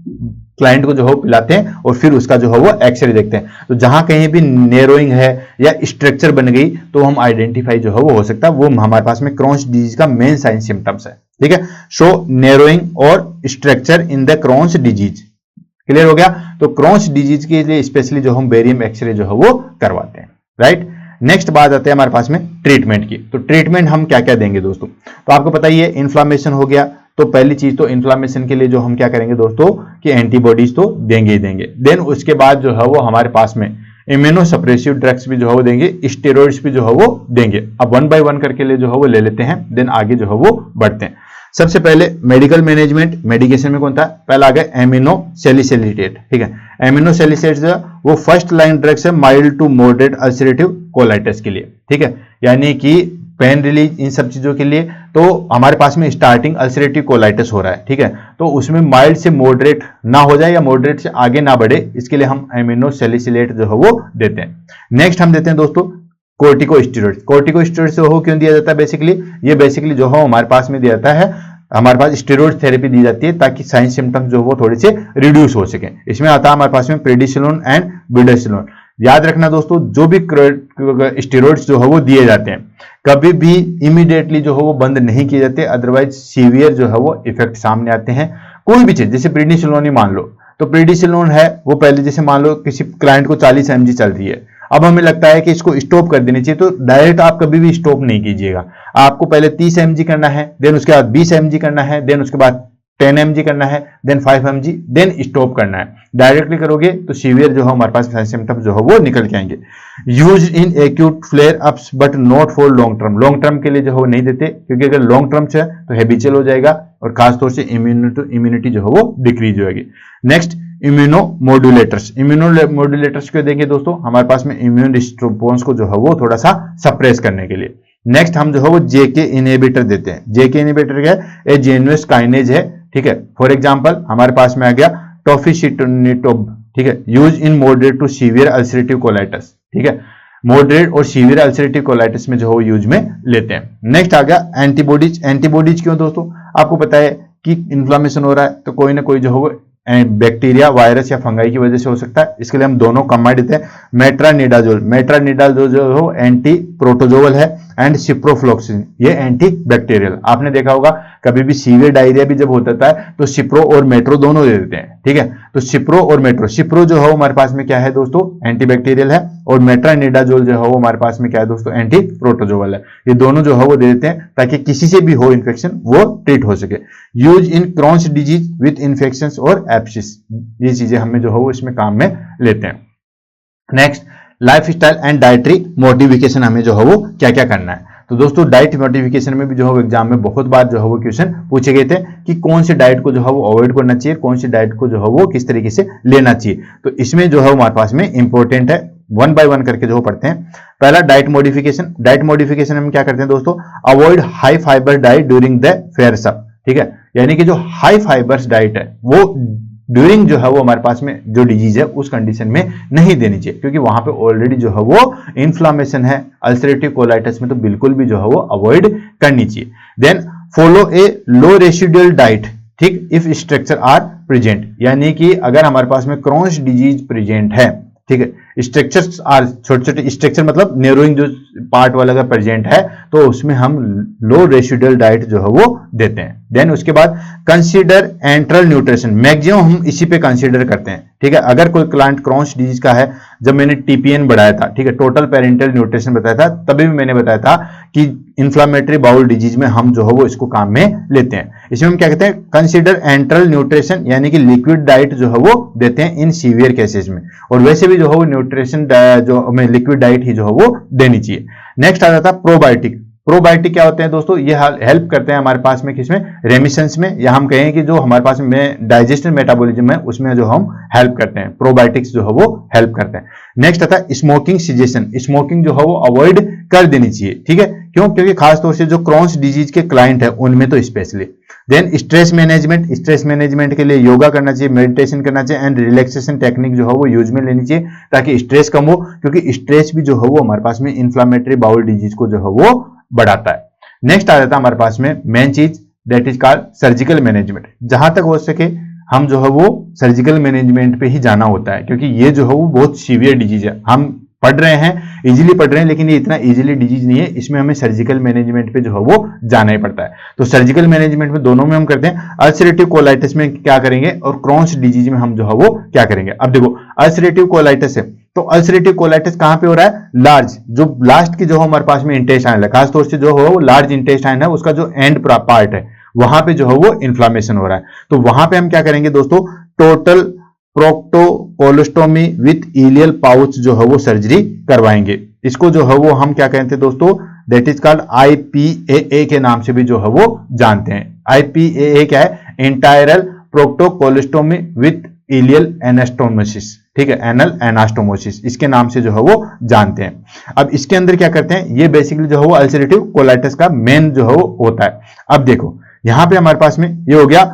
क्लाइंट को जो है पिलाते हैं और फिर उसका जो है वो एक्सरे देखते हैं। तो जहां कहीं भी नेरोइंग है या स्ट्रक्चर बन गई तो हम आइडेंटिफाई जो है वो हो सकता है, वो हमारे पास में क्रॉन्स डिजीज का मेन साइन सिम्टम्स है, ठीक है। शो नेरोइंग और structure in the Crohn's disease, clear हो गया। तो क्रॉन्स डिजीज के लिए स्पेशली जो हम बेरियम एक्सरे जो है वो करवाते हैं, राइट। नेक्स्ट बात आते हैं हमारे पास में ट्रीटमेंट की। तो ट्रीटमेंट हम क्या क्या देंगे दोस्तों, तो आपको पता ही है इन्फ्लामेशन हो गया, तो पहली चीज तो इन्फ्लामेशन के लिए जो हम क्या करेंगे दोस्तों कि एंटीबॉडीज तो देंगे ही देंगे। देन उसके बाद जो है वो हमारे पास में इम्यूनो सप्रेसिव ड्रग्स भी जो है वो देंगे, स्टेरॉइड्स भी जो है वो देंगे। अब वन बाय वन करके लिए जो है वो ले लेते हैं, देन आगे जो है वो बढ़ते हैं। सबसे पहले मेडिकल मैनेजमेंट, मेडिकेशन में कौन था, पहला आ गया एमिनो सैलिसिलेट, ठीक है। एमिनो सैलिसिलेट जो वो फर्स्ट लाइन ड्रग्स है mild to moderate ulcerative colitis के लिए, ठीक है, यानी कि पेन रिलीज इन सब चीजों के लिए। तो हमारे पास में स्टार्टिंग अल्सरेटिव कोलाइटिस हो रहा है, ठीक है, तो उसमें माइल्ड से मॉडरेट ना हो जाए या मॉडरेट से आगे ना बढ़े, इसके लिए हम एमिनो सैलिसिलेट जो है वो देते हैं। नेक्स्ट हम देते हैं दोस्तों कोर्टिकोस्टेरॉइड। कोर्टिकोस्टेरॉइड से हो क्यों दिया जाता है, बेसिकली ये बेसिकली जो है हमारे पास में दिया जाता है, हमारे पास स्टेरॉइड थेरेपी दी जाती है ताकि साइन सिम्टम्स जो वो थोड़े से रिड्यूस हो सके। इसमें आता है हमारे पास में प्रेडिसोलोन एंड बिडासोलोन। याद रखना दोस्तों, जो भी स्टेरॉइड्स जो है वो दिए जाते हैं कभी भी इमीडिएटली जो है वो बंद नहीं किए जाते, अदरवाइज सीवियर जो है वो इफेक्ट सामने आते हैं। कोई भी चीज, जैसे प्रेडिसोलोन ही मान लो, तो प्रेडिसोलोन है वो पहले जैसे मान लो किसी क्लाइंट को 40 mg चल रही है, अब हमें लगता है कि इसको स्टॉप कर देनी चाहिए, तो डायरेक्ट आप कभी भी स्टॉप नहीं कीजिएगा। आपको पहले 30 mg करना है, देन उसके बाद 20 mg करना है, देन उसके बाद 10 mg करना है, देन 5 mg, देन स्टॉप करना है। डायरेक्टली करोगे तो सीवियर जो है हमारे पास सिम्टम्स जो है वो निकल के आएंगे। Use in acute flare ups but not for long term. Long term के लिए जो है वो नहीं देते, क्योंकि अगर लॉन्ग टर्म से तो हैबिचुअल हो जाएगा और खासतौर से इम्यूनिटी जो है वो डिक्रीज होगी। Next immuno modulators. Immuno modulators क्यों देंगे दोस्तों, हमारे पास में इम्यून रिस्पॉन्स को जो है वो थोड़ा सा सप्रेस करने के लिए। नेक्स्ट हम जो है वो जेके इनहिबिटर देते हैं। जेके इनहिबिटर क्या है, ए जेन्युइस काइनेज है, ठीक है। फॉर एग्जांपल हमारे पास में आ गया टॉफिसिटोनिटोब, ठीक है, use in moderate to severe ulcerative colitis, ठीक है, मॉडरेट और सीवियर अल्सरेटिव कोलाइटिस में जो है वो यूज में लेते हैं। नेक्स्ट आ गया एंटीबॉडीज। एंटीबॉडीज क्यों दोस्तों, आपको पता है कि इन्फ्लामेशन हो रहा है तो कोई ना कोई जो है वो बैक्टीरिया, वायरस या फंगाई की वजह से हो सकता है। इसके लिए हम दोनों कंबाइंड देते हैं। मेट्रानिडाजोल जो एंटी प्रोटोजोवल है एंड सिप्रोफ्लोक्सिन ये एंटी बैक्टीरियल। आपने देखा होगा कभी भी सीवियर डायरिया भी जब होता है तो सिप्रो और मेट्रो दोनों दे देते हैं, ठीक है। तो सिप्रो और मेट्रो, सिप्रो जो है वो हमारे पास में क्या है दोस्तों, एंटीबैक्टीरियल है, और मेट्रानिडाजोल जो है वो हमारे पास में क्या है दोस्तों, एंटी प्रोटोजोवल है। ये दोनों जो है वो दे देते हैं ताकि किसी से भी हो इन्फेक्शन वो ट्रीट हो सके। Use in Crohn's disease with infections और एब्सिस, ये चीजें हमें जो है वो इसमें काम में लेते हैं। Next, life style and dietary modification, हमें जो है वो क्या क्या करना है। तो दोस्तों डाइट मॉडिफिकेशन में भी जो है एग्जाम में बहुत बार जो है वो क्वेश्चन पूछे गए थे कि कौन सी डाइट को जो है वो अवॉइड करना चाहिए, कौन सी डाइट को जो है वो किस तरीके से लेना चाहिए। तो इसमें जो है हमारे पास में इंपॉर्टेंट है, वन बाय वन करके जो पढ़ते हैं। पहला डाइट मॉडिफिकेशन। डाइट मॉडिफिकेशन हम क्या करते हैं दोस्तों, avoid high fibre diet during the flares up, ठीक है। यानी कि जो हाई फाइबर्स डाइट है वो ड्यूरिंग जो है वो हमारे पास में जो डिजीज है उस कंडीशन में नहीं देनी चाहिए, क्योंकि वहां पे ऑलरेडी जो है वो इन्फ्लामेशन है। अल्सरेटिव कोलाइटिस में तो बिल्कुल भी जो है वो अवॉइड करनी चाहिए। देन फॉलो ए लो रेसिडुअल डाइट, ठीक, इफ स्ट्रक्चर आर प्रेजेंट, यानी कि अगर हमारे पास में क्रॉन्स डिजीज प्रेजेंट है, ठीक है, स्ट्रक्चर्स आर, छोटे छोटे स्ट्रक्चर मतलब नेरोइंग जो पार्ट वाला अगर प्रेजेंट है तो उसमें हम लो रेसिडुअल डाइट जो है वो देते हैं। देन उसके बाद कंसीडर एंट्रल न्यूट्रिशन, मैक्सिमम हम इसी पे कंसीडर करते हैं, ठीक है। अगर कोई क्लाइंट क्रॉन्स डिजीज का है, जब मैंने टीपीएन बढ़ाया था, ठीक है, टोटल पेरेंटल न्यूट्रिशन बताया था, तभी भी मैंने बताया था कि इन्फ्लामेटरी बाउल डिजीज में हम जो है वो इसको काम में लेते हैं। इसमें हम क्या कहते हैं, कंसीडर एंट्रल न्यूट्रिशन, यानी कि लिक्विड डाइट जो है वो देते हैं इन सीवियर केसेस में, और वैसे भी जो है वो न्यूट्रिशन जो हमें लिक्विड डाइट ही जो है वो देनी चाहिए। नेक्स्ट आ जाता है प्रोबायोटिक। प्रोबायोटिक क्या होते हैं दोस्तों, ये हेल्प करते हैं हमारे पास में किसमें, रेमिशंस में, या हम कहें कि जो हमारे पास में डाइजेस्टिव मेटाबॉलिज्म है उसमें जो हम हेल्प करते हैं, प्रोबायोटिक्स जो है वो हेल्प करते हैं। नेक्स्ट आता है स्मोकिंग सिजेशन। स्मोकिंग जो है वो अवॉइड कर देनी चाहिए, ठीक है, क्यों, क्योंकि खासतौर से जो क्रॉन्स डिजीज के क्लाइंट है उनमें तो specially. Then stress management. Stress management के लिए योगा करना चाहिए, मेडिटेशन करना चाहिए एंड रिलैक्सेशन टेक्निक जो है वो यूज में लेनी चाहिए ताकि स्ट्रेस कम हो, क्योंकि स्ट्रेस भी जो है वो हमारे पास में इन्फ्लामेटरी बाउल डिजीज को जो है वो बढ़ाता है। नेक्स्ट आ जाता है हमारे पास में मेन चीज, that is called surgical management. जहां तक हो सके हम जो है वो सर्जिकल मैनेजमेंट पे ही जाना होता है, क्योंकि ये जो है वो बहुत सीवियर डिजीज है। हम पढ़ रहे हैं, इजीली पढ़ रहे हैं, लेकिन ये इतना इजीली डिजीज नहीं है, इसमें हमें सर्जिकल मैनेजमेंट पे जो है वो जाना ही पड़ता है। तो सर्जिकल मैनेजमेंट में दोनों में हम करते हैं। अल्सरेटिव कोलाइटिस में क्या करेंगे और क्रॉन्स डिजीज में हम जो है वो क्या करेंगे। अब देखो अल्सरेटिव कोलाइटिस है, तो अल्सरेटिव कोलाइटिस कहां पे हो रहा है, लार्ज, जो लास्ट की जो हमारे पास में इंटेस्टाइन है, खासतौर से जो हो वो लार्ज इंटेस्टाइन है, उसका जो एंड पार्ट है वहां पे जो है वो इन्फ्लामेशन हो रहा है। तो वहां पे हम क्या करेंगे दोस्तों, टोटल प्रोक्टोकोलोस्टोमी विथ इलियल पाउच जो है वो सर्जरी करवाएंगे। इसको जो है वो हम क्या कहते हैं दोस्तों, दैट इज कॉल्ड IPAA के नाम से भी जो है वो जानते हैं। IPAA क्या है, इंटायरल प्रोक्टोकोलोस्टोमी विथ इलियल एनास्टोमोसिस, ठीक है, एनल एनास्टोमोसिस, इसके नाम से जो है वो जानते हैं। अब इसके अंदर क्या करते हैं, ये बेसिकली जो है वो अल्सरेटिव कोलाइटिस का मेन जो है वो होता है। अब देखो यहां पे हमारे पास में ये हो गया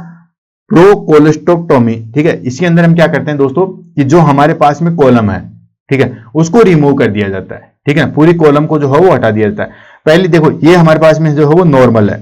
प्रोकोलोस्टोक्टोमी, ठीक है। इसके अंदर हम क्या करते हैं दोस्तों कि जो हमारे पास में कॉलम है, ठीक है, उसको रिमूव कर दिया जाता है, ठीक है, पूरी कॉलम को जो है वो हटा दिया जाता है। पहले देखो ये हमारे पास में जो है वो नॉर्मल है,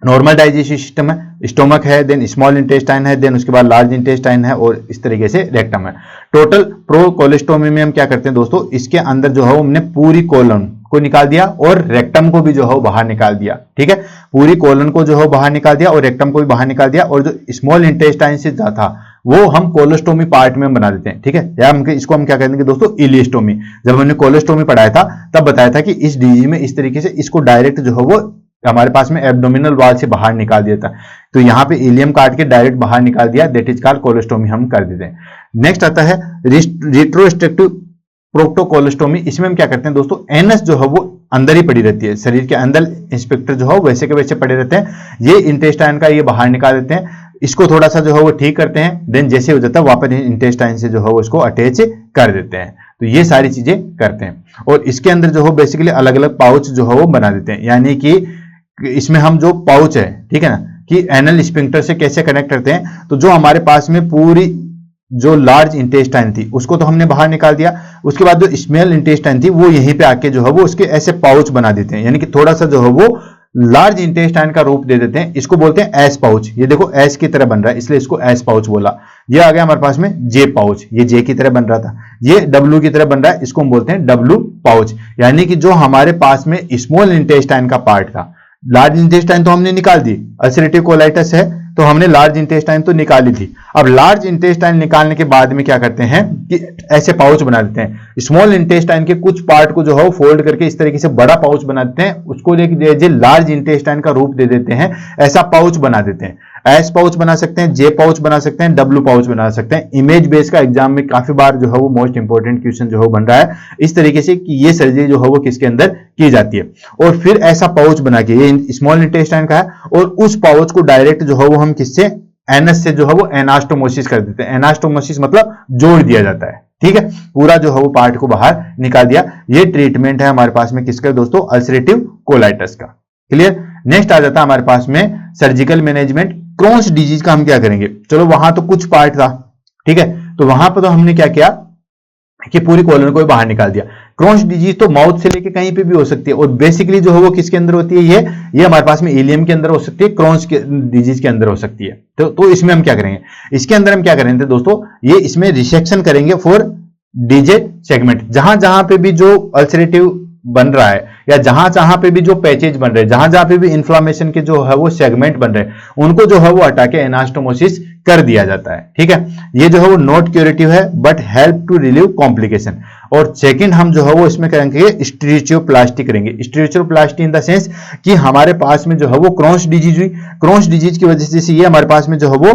नॉर्मल डाइजेस्टिव सिस्टम है, स्टोमक है, देन स्मॉल इंटेस्टाइन है, देन उसके बाद लार्ज इंटेस्टाइन है और इस तरीके से रेक्टम है। टोटल प्रोकोलोस्टोमी में हम क्या करते हैं दोस्तों, इसके अंदर जो है हमने पूरी कॉलम को निकाल दिया और रेक्टम को भी जो है बाहर निकाल दिया, ठीक है, पूरी कॉलन को जो है बाहर निकाल दिया और रेक्टम को भी बाहर निकाल दिया, और जो स्मॉल इंटेस्टाइन से था वो हम कोलोस्टोमी पार्ट में बना देते हैं, ठीक है, या हम इसको हम क्या कहेंगे दोस्तों, इलियोस्टोमी। जब हमने कोलोस्टोमी पढ़ाया था तब बताया था कि इस डिजीज में इस तरीके से इसको डायरेक्ट जो है वो हमारे पास में एब्डोमिनल वॉल से बाहर निकाल दिया था, तो यहाँ पे इलियम काट के डायरेक्ट बाहर निकाल दिया, दैट इज कॉल्ड कोलोस्टोमी हम कर देते हैं। नेक्स्ट आता है रिट्रोस्ट्रक्टिव प्रोक्टोकोलोस्टोमी। इसमें हम क्या करते हैं दोस्तों, एनस जो है वो अंदर ही पड़ी रहती है, शरीर के अंदर इंस्पेक्टर जो है वैसे के वैसे पड़े रहते हैं, ये इंटेस्टाइन का ये बाहर निकाल देते हैं, इसको थोड़ा सा जो है वो ठीक करते हैं, देन जैसे हो जाता है वापस इंटेस्टाइन से जो है उसको अटैच कर देते हैं। तो ये सारी चीजें करते हैं, और इसके अंदर जो है बेसिकली अलग अलग पाउच जो है वो बना देते हैं, यानी कि इसमें हम जो पाउच है, ठीक है ना, कि एनल स्फिंक्टर से कैसे कनेक्ट करते हैं, तो जो हमारे पास में पूरी जो लार्ज इंटेस्टाइन थी उसको तो हमने बाहर निकाल दिया, उसके बाद जो स्मॉल इंटेस्टाइन थी वो यहीं पे आके जो है वो उसके ऐसे पाउच बना देते हैं, यानी कि थोड़ा सा जो है वो लार्ज इंटेस्टाइन का रूप दे देते हैं, इसको बोलते हैं एस पाउच। ये देखो एस की तरह बन रहा है इसलिए इसको एस पाउच बोला। ये आ गया हमारे पास में जे पाउच, ये जे की तरह बन रहा था, ये डब्ल्यू की तरह बन रहा है, इसको हम बोलते हैं डब्ल्यू पाउच। यानी कि जो हमारे पास में स्मॉल इंटेस्टाइन का पार्ट था, लार्ज इंटेस्टाइन तो हमने निकाल दी, अल्सरेटिव कोलाइटिस है तो हमने लार्ज इंटेस्टाइन तो निकाली थी। अब लार्ज इंटेस्टाइन निकालने के बाद में क्या करते हैं कि ऐसे पाउच बना देते हैं। स्मॉल इंटेस्टाइन के कुछ पार्ट को जो है फोल्ड करके इस तरीके से बड़ा पाउच बना देते हैं, उसको लेके लार्ज इंटेस्टाइन का रूप दे देते हैं, ऐसा पाउच बना देते हैं। एस पाउच बना सकते हैं, जे पाउच बना सकते हैं, डब्ल्यू पाउच बना सकते हैं। इमेज बेस का एग्जाम में काफी बार जो है वो मोस्ट इंपोर्टेंट क्वेश्चन जो है बन रहा है इस तरीके से कि ये सर्जरी जो है वो किसके अंदर की जाती है। और फिर ऐसा पाउच बना के, ये स्मॉल इंटेस्टाइन का है, और उस पाउच को डायरेक्ट जो है वो हम किससे, एनएस से जो है वो एनास्टोमोसिस कर देते हैं। एनास्टोमोसिस मतलब जोड़ दिया जाता है, ठीक है, पूरा जो है वो पार्ट को बाहर निकाल दिया। ये ट्रीटमेंट है हमारे पास में किसका दोस्तों, अल्सरेटिव कोलाइटिस का। क्लियर। नेक्स्ट आ जाता है हमारे पास में सर्जिकल मैनेजमेंट। क्रॉन्स डिजीज का हम क्या करेंगे, चलो वहां तो कुछ पार्ट था, ठीक है, तो वहां पर तो हमने क्या किया कि पूरी कॉलोन को बाहर निकाल दिया। क्रॉन्स डिजीज तो माउथ से लेके कहीं पे भी हो सकती है, और बेसिकली जो है वो किसके अंदर होती है, ये हमारे पास में इलियम के अंदर हो सकती है, क्रॉन्स के डिजीज के अंदर हो सकती है। तो इसमें हम क्या करेंगे, इसके अंदर हम क्या करेंगे दोस्तों, ये इसमें रिसेक्शन करेंगे फॉर डीजे सेगमेंट। जहां जहां पे भी जो अल्सरेटिव बन रहा है या जहां जहां पे भी जो पैचेज बन रहे हैं, जहां जहां पे भी इन्फ्लामेशन के जो है वो सेगमेंट बन रहे हैं, उनको जो है वो हटा के एनास्टोमोसिस कर दिया जाता है, ठीक है। ये जो है वो नॉट क्यूरेटिव है but help to relieve complication. और सेकंड हम जो है वो इसमें करेंगे स्टीरियोप्लास्टी करेंगे। स्टीरियोप्लास्टी इन द सेंस कि हमारे पास में जो है वो क्रॉन्स डिजीज हुई, क्रॉन्स डिजीज की वजह से ये हमारे पास में जो है वो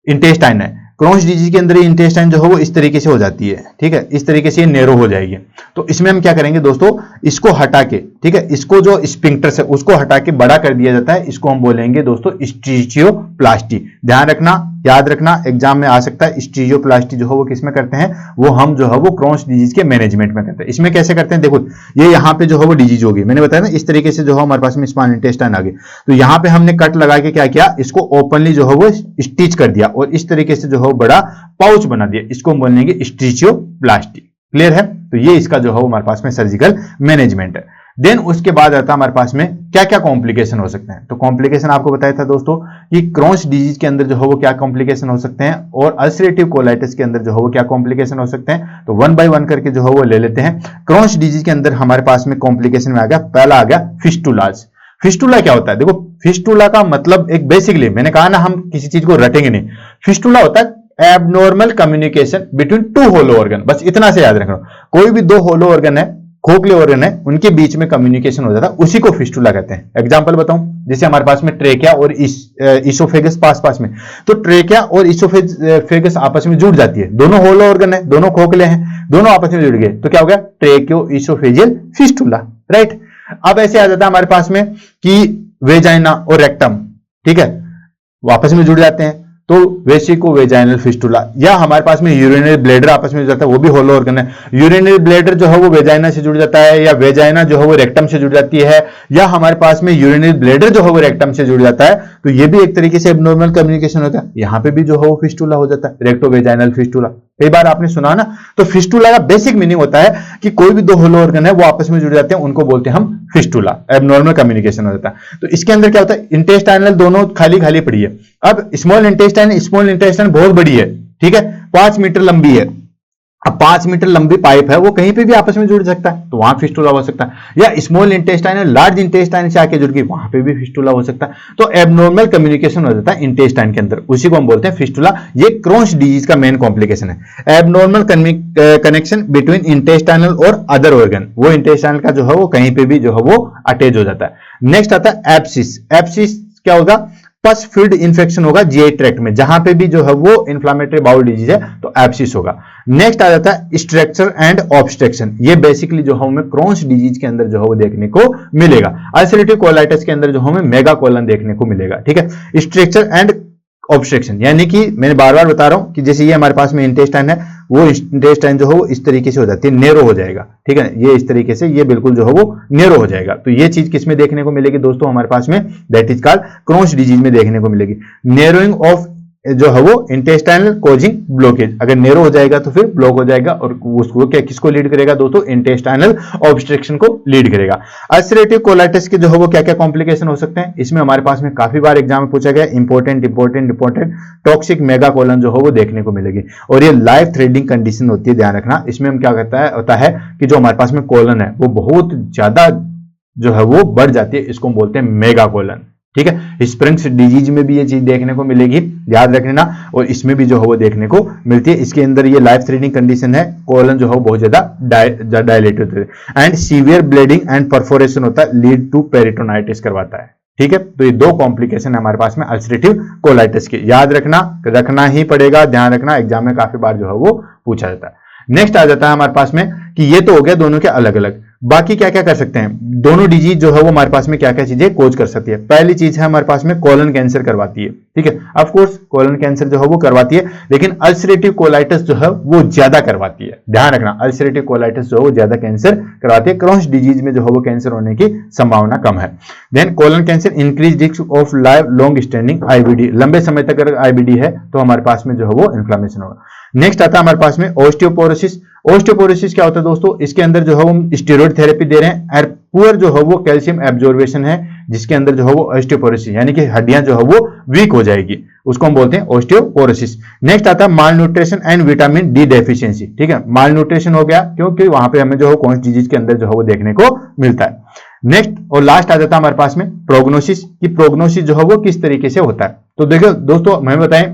इंटेस्टाइन है, क्रॉन्स डिजीज के अंदर इंटेस्टाइन जो है वो इस तरीके से हो जाती है, ठीक है, इस तरीके से ये नैरो हो जाएगी। तो इसमें हम क्या करेंगे दोस्तों, इसको हटा के, ठीक है, इसको जो स्फिंक्टर्स है उसको हटा के बड़ा कर दिया जाता है, इसको हम बोलेंगे दोस्तों स्टीरियोप्लास्टी। ध्यान रखना, याद रखना, एग्जाम में आ सकता है। स्टीरियोप्लास्टी जो है वो किसमें करते हैं, वो हम जो है वो क्रॉन्स डिजीज के मैनेजमेंट में करते हैं। इसमें कैसे करते हैं, देखो ये यहाँ पे जो है वो डिजीज होगी, मैंने बताया ना, इस तरीके से जो है हमारे पास में स्मॉल इंटेस्टाइन आ गई, तो यहाँ पे हमने कट लगा के क्या किया, इसको ओपनली जो है वो स्टिच कर दिया और इस तरीके से जो है बड़ा पाउच बना दिया, इसको हम बोलेंगे स्टीरियोप्लास्टी। क्लियर है। तो ये इसका जो है हमारे पास में सर्जिकल मैनेजमेंट है। देन उसके बाद आता है हमारे पास में क्या क्या कॉम्प्लिकेशन हो सकते हैं। तो कॉम्प्लिकेशन आपको बताया था दोस्तों कि क्रॉन्स डिजीज के अंदर जो है वो क्या कॉम्प्लिकेशन हो सकते हैं, और अल्सरेटिव कोलाइटिस के अंदर जो है वो क्या कॉम्प्लिकेशन हो सकते हैं। तो वन बाय वन करके जो है वो ले लेते हैं। क्रॉन्स डिजीज के अंदर हमारे पास में कॉम्प्लिकेशन में आ गया, पहला आ गया फिस्टुलाज। फिस्टुला क्या होता है, देखो फिस्टुला का मतलब एक बेसिकली मैंने कहा ना, हम किसी चीज को रटेंगे नहीं। फिस्टुला होता है abnormal communication between two hollow organ, बस इतना से याद रखना। कोई भी दो होलो ऑर्गन है, खोखले ऑर्गन है, उनके बीच में कम्युनिकेशन हो जाता है, उसी को फिस्टुला कहते हैं। एग्जांपल बताऊं, जैसे हमारे पास में ट्रेकिया और इसोफेगस पास में, तो ट्रेकिया और इसोफेगस आपस में जुड़ जाती है, दोनों होलो ऑर्गन है, दोनों खोखले हैं, दोनों आपस में जुड़ गए, तो क्या हो गया, ट्रेकियो इसोफेजियल फिस्टुला, राइट। अब ऐसे आ जाता है हमारे पास में कि वेजाइना और रेक्टम, ठीक है, आपस में जुड़ जाते हैं, तो वेसिको वेजाइनल फिस्टुला। या हमारे पास में यूरिनरी ब्लैडर आपस में जुड़ जाता है, वो भी होलो ऑर्गन है। यूरिनरी ब्लैडर जो है वो वेजाइना से जुड़ जाता है, या वेजाइना जो है वो रेक्टम से जुड़ जाती है, या हमारे पास में यूरिनरी ब्लैडर जो है वो रेक्टम से जुड़ जाता है, तो ये भी एक तरीके से एब्नॉर्मल कम्युनिकेशन होता है। यहां पे भी जो है वो फिस्टुला हो जाता है, रेक्टो वेजाइनल फिस्टुला। कई बार आपने सुना ना, तो फिस्टुला का बेसिक मीनिंग होता है कि कोई भी दो होलो ऑर्गन है वो आपस में जुड़ जाते हैं, उनको बोलते हैं हम फिस्टुला, एब्नॉर्मल कम्युनिकेशन हो जाता है। तो इसके अंदर क्या होता है, इंटेस्टाइनल दोनों खाली खाली पड़ी है। अब स्मॉल इंटेस्टाइन बहुत बड़ी है, ठीक है, 5 मीटर लंबी है। अब 5 मीटर लंबी पाइप है, वो कहीं पे भी आपस में जुड़ सकता है, तो वहां फिस्टुला हो सकता है। या स्मॉल इंटेस्टाइन है, लार्ज इंटेस्टाइन से आके जुड़ गई, वहां पे भी फिस्टुला हो सकता है। तो एब्नॉर्मल कम्युनिकेशन हो जाता है इंटेस्टाइन के अंदर, उसी को हम बोलते हैं फिस्टुला। ये क्रॉन्स डिजीज का मेन कॉम्प्लिकेशन है, एब्नॉर्मल कनेक्शन बिटवीन इंटेस्टाइनल और अदर ऑर्गन। वो इंटेस्टाइनल का जो है वो कहीं पे भी जो है वो अटैच हो जाता है। नेक्स्ट आता है एब्सिस। एब्सिस क्या होगा, पस फील्ड इंफेक्शन होगा जीआई ट्रैक्ट में, जहां पे भी जो है वो इन्फ्लेमेटरी बाउल डिजीज है, तो एब्सिस होगा। नेक्स्ट आ जाता है स्ट्रक्चर एंड ऑब्स्ट्रक्शन। ये बेसिकली जो हमें क्रॉन्स डिजीज के अंदर जो है वो देखने को मिलेगा। अल्सरेटिव कोलाइटिस के अंदर जो हमें मेगा कोलन देखने को मिलेगा, ठीक है। स्ट्रक्चर एंड ऑब्स्ट्रक्शन यानी कि मैंने बार बार बता रहा हूं कि जैसे ये हमारे पास में इंटेस्टाइन है, वो इंटेस्टाइन जो है वो इस तरीके से हो जाती है, नेरो हो जाएगा, ठीक है, ये इस तरीके से ये बिल्कुल जो है वो नेरो हो जाएगा। तो ये चीज किसमें देखने को मिलेगी दोस्तों, हमारे पास में that is called Crohn's disease में देखने को मिलेगी। नेरोइंग ऑफ जो है वो इंटेस्टाइनल कोजिंग ब्लॉकेज, अगर नेरो हो जाएगा तो फिर ब्लॉक हो जाएगा और उसको क्या किसको लीड करेगा दोस्तों, इंटेस्टाइनल ऑब्स्ट्रक्शन को लीड करेगा। अल्सरेटिव कोलाइटिस के जो है वो क्या क्या कॉम्प्लिकेशन हो सकते हैं, इसमें हमारे पास में काफी बार एग्जाम में पूछा गया, इंपॉर्टेंट टॉक्सिक मेगा कोलन जो है वो देखने को मिलेगी और ये लाइफ थ्रेटिंग कंडीशन होती है, ध्यान रखना। इसमें हम क्या होता है कि जो हमारे पास में कोलन है वो बहुत ज्यादा जो है वो बढ़ जाती है, इसको हम बोलते हैं मेगा कोलन, ठीक है। स्प्रिंग्स डिजीज में भी ये चीज देखने को मिलेगी, याद रखना, और इसमें भी जो है वो देखने को मिलती है। इसके अंदर ये लाइफ थ्रेटनिंग कंडीशन है, कोलन जो है बहुत ज्यादा डायलेट होते हैं and severe bleeding and perforation होता है, लीड टू पेरिटोनाइटिस करवाता है, ठीक है। तो ये दो कॉम्प्लिकेशन है हमारे पास में अल्सरेटिव कोलाइटिस की, याद रखना ही पड़ेगा, ध्यान रखना, एग्जाम में काफी बार जो है वो पूछा जाता है। नेक्स्ट आ जाता है हमारे पास में कि ये तो हो गया दोनों के अलग अलग, बाकी क्या क्या कर सकते हैं, दोनों डिजीज जो है वो हमारे पास में क्या क्या चीजें कोज कर सकती है। पहली चीज है हमारे पास में कोलन कैंसर करवाती है, ठीक है, ऑफ कोर्स कोलन कैंसर जो है वो करवाती है, लेकिन अल्सरेटिव कोलाइटिस जो है वो ज्यादा करवाती है, ध्यान रखना, अल्सरेटिव कोलाइटिस जो है वो ज्यादा कैंसर करवाती है। क्रॉन्स डिजीज में जो है वो कैंसर होने की संभावना कम है। Then colon cancer increase risk of life long standing IBD, लंबे समय तक अगर आईबीडी है तो हमारे पास में जो है वो इन्फ्लेमेशन होगा। नेक्स्ट आता है हमारे पास में ऑस्टियोपोरोसिस। ऑस्टियोपोरोसिस क्या होता है दोस्तों, इसके अंदर जो है वो स्टेरॉइड थेरेपी दे रहे हैं और पुअर जो है वो कैल्शियम एब्जॉर्बेशन है, जिसके अंदर जो है वो ऑस्टियोपोरोसिस यानी कि हड्डियां जो है वो वीक हो जाएगी, उसको हम बोलते हैं ऑस्टियोपोरोसिस। नेक्स्ट आता है malnutrition and vitamin D deficiency, ठीक है, माल न्यूट्रिशन हो गया क्योंकि वहां पे हमें जो है कौन सी डिजीज के अंदर जो है वो देखने को मिलता है। नेक्स्ट और लास्ट आ जाता है हमारे पास में प्रोग्नोसिस, कि प्रोग्नोसिस जो है वो किस तरीके से होता है। तो देखो दोस्तों हमें बताएं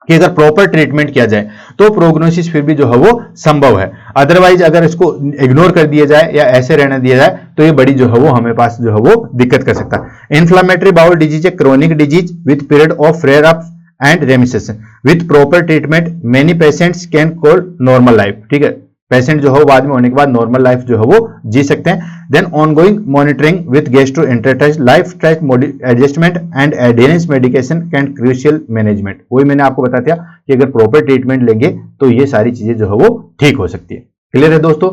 कि अगर प्रॉपर ट्रीटमेंट किया जाए तो प्रोग्नोसिस फिर भी जो है वो संभव है, अदरवाइज अगर इसको इग्नोर कर दिया जाए या ऐसे रहने दिया जाए तो ये बड़ी जो है वो हमें पास जो है वो दिक्कत कर सकता है। Inflammatory bowel disease a chronic disease with period of flare up and remission with proper treatment many patients can call normal life, ठीक है, पेशेंट जो है बाद में होने के बाद नॉर्मल लाइफ जो है वो जी सकते हैं। Then ongoing monitoring with gastroenteritis lifestyle adjustment and adherence medication can crucial management, वही मैंने आपको बता दिया कि अगर प्रॉपर ट्रीटमेंट लेंगे तो ये सारी चीजें जो है वो ठीक हो सकती है। क्लियर है दोस्तों?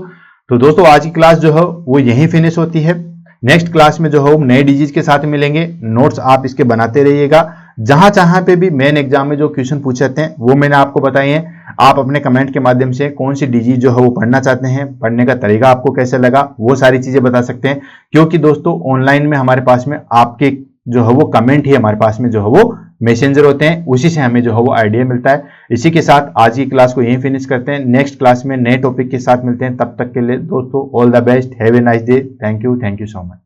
तो दोस्तों आज की क्लास जो है वो यहीं फिनिश होती है। नेक्स्ट क्लास में जो है नए डिजीज के साथ मिलेंगे, नोट्स आप इसके बनाते रहिएगा, जहां पे भी मेन एग्जाम में जो क्वेश्चन पूछे जाते हैं वो मैंने आपको बताए हैं। आप अपने कमेंट के माध्यम से कौन सी डिजीज जो है वो पढ़ना चाहते हैं, पढ़ने का तरीका आपको कैसे लगा, वो सारी चीजें बता सकते हैं, क्योंकि दोस्तों ऑनलाइन में हमारे पास में आपके जो है वो कमेंट ही हमारे पास में जो है वो मैसेंजर होते हैं, उसी से हमें जो है वो आइडिया मिलता है। इसी के साथ आज की क्लास को यहीं फिनिश करते हैं, नेक्स्ट क्लास में नए टॉपिक के साथ मिलते हैं, तब तक के लिए दोस्तों all the best, have a nice day, thank you so much.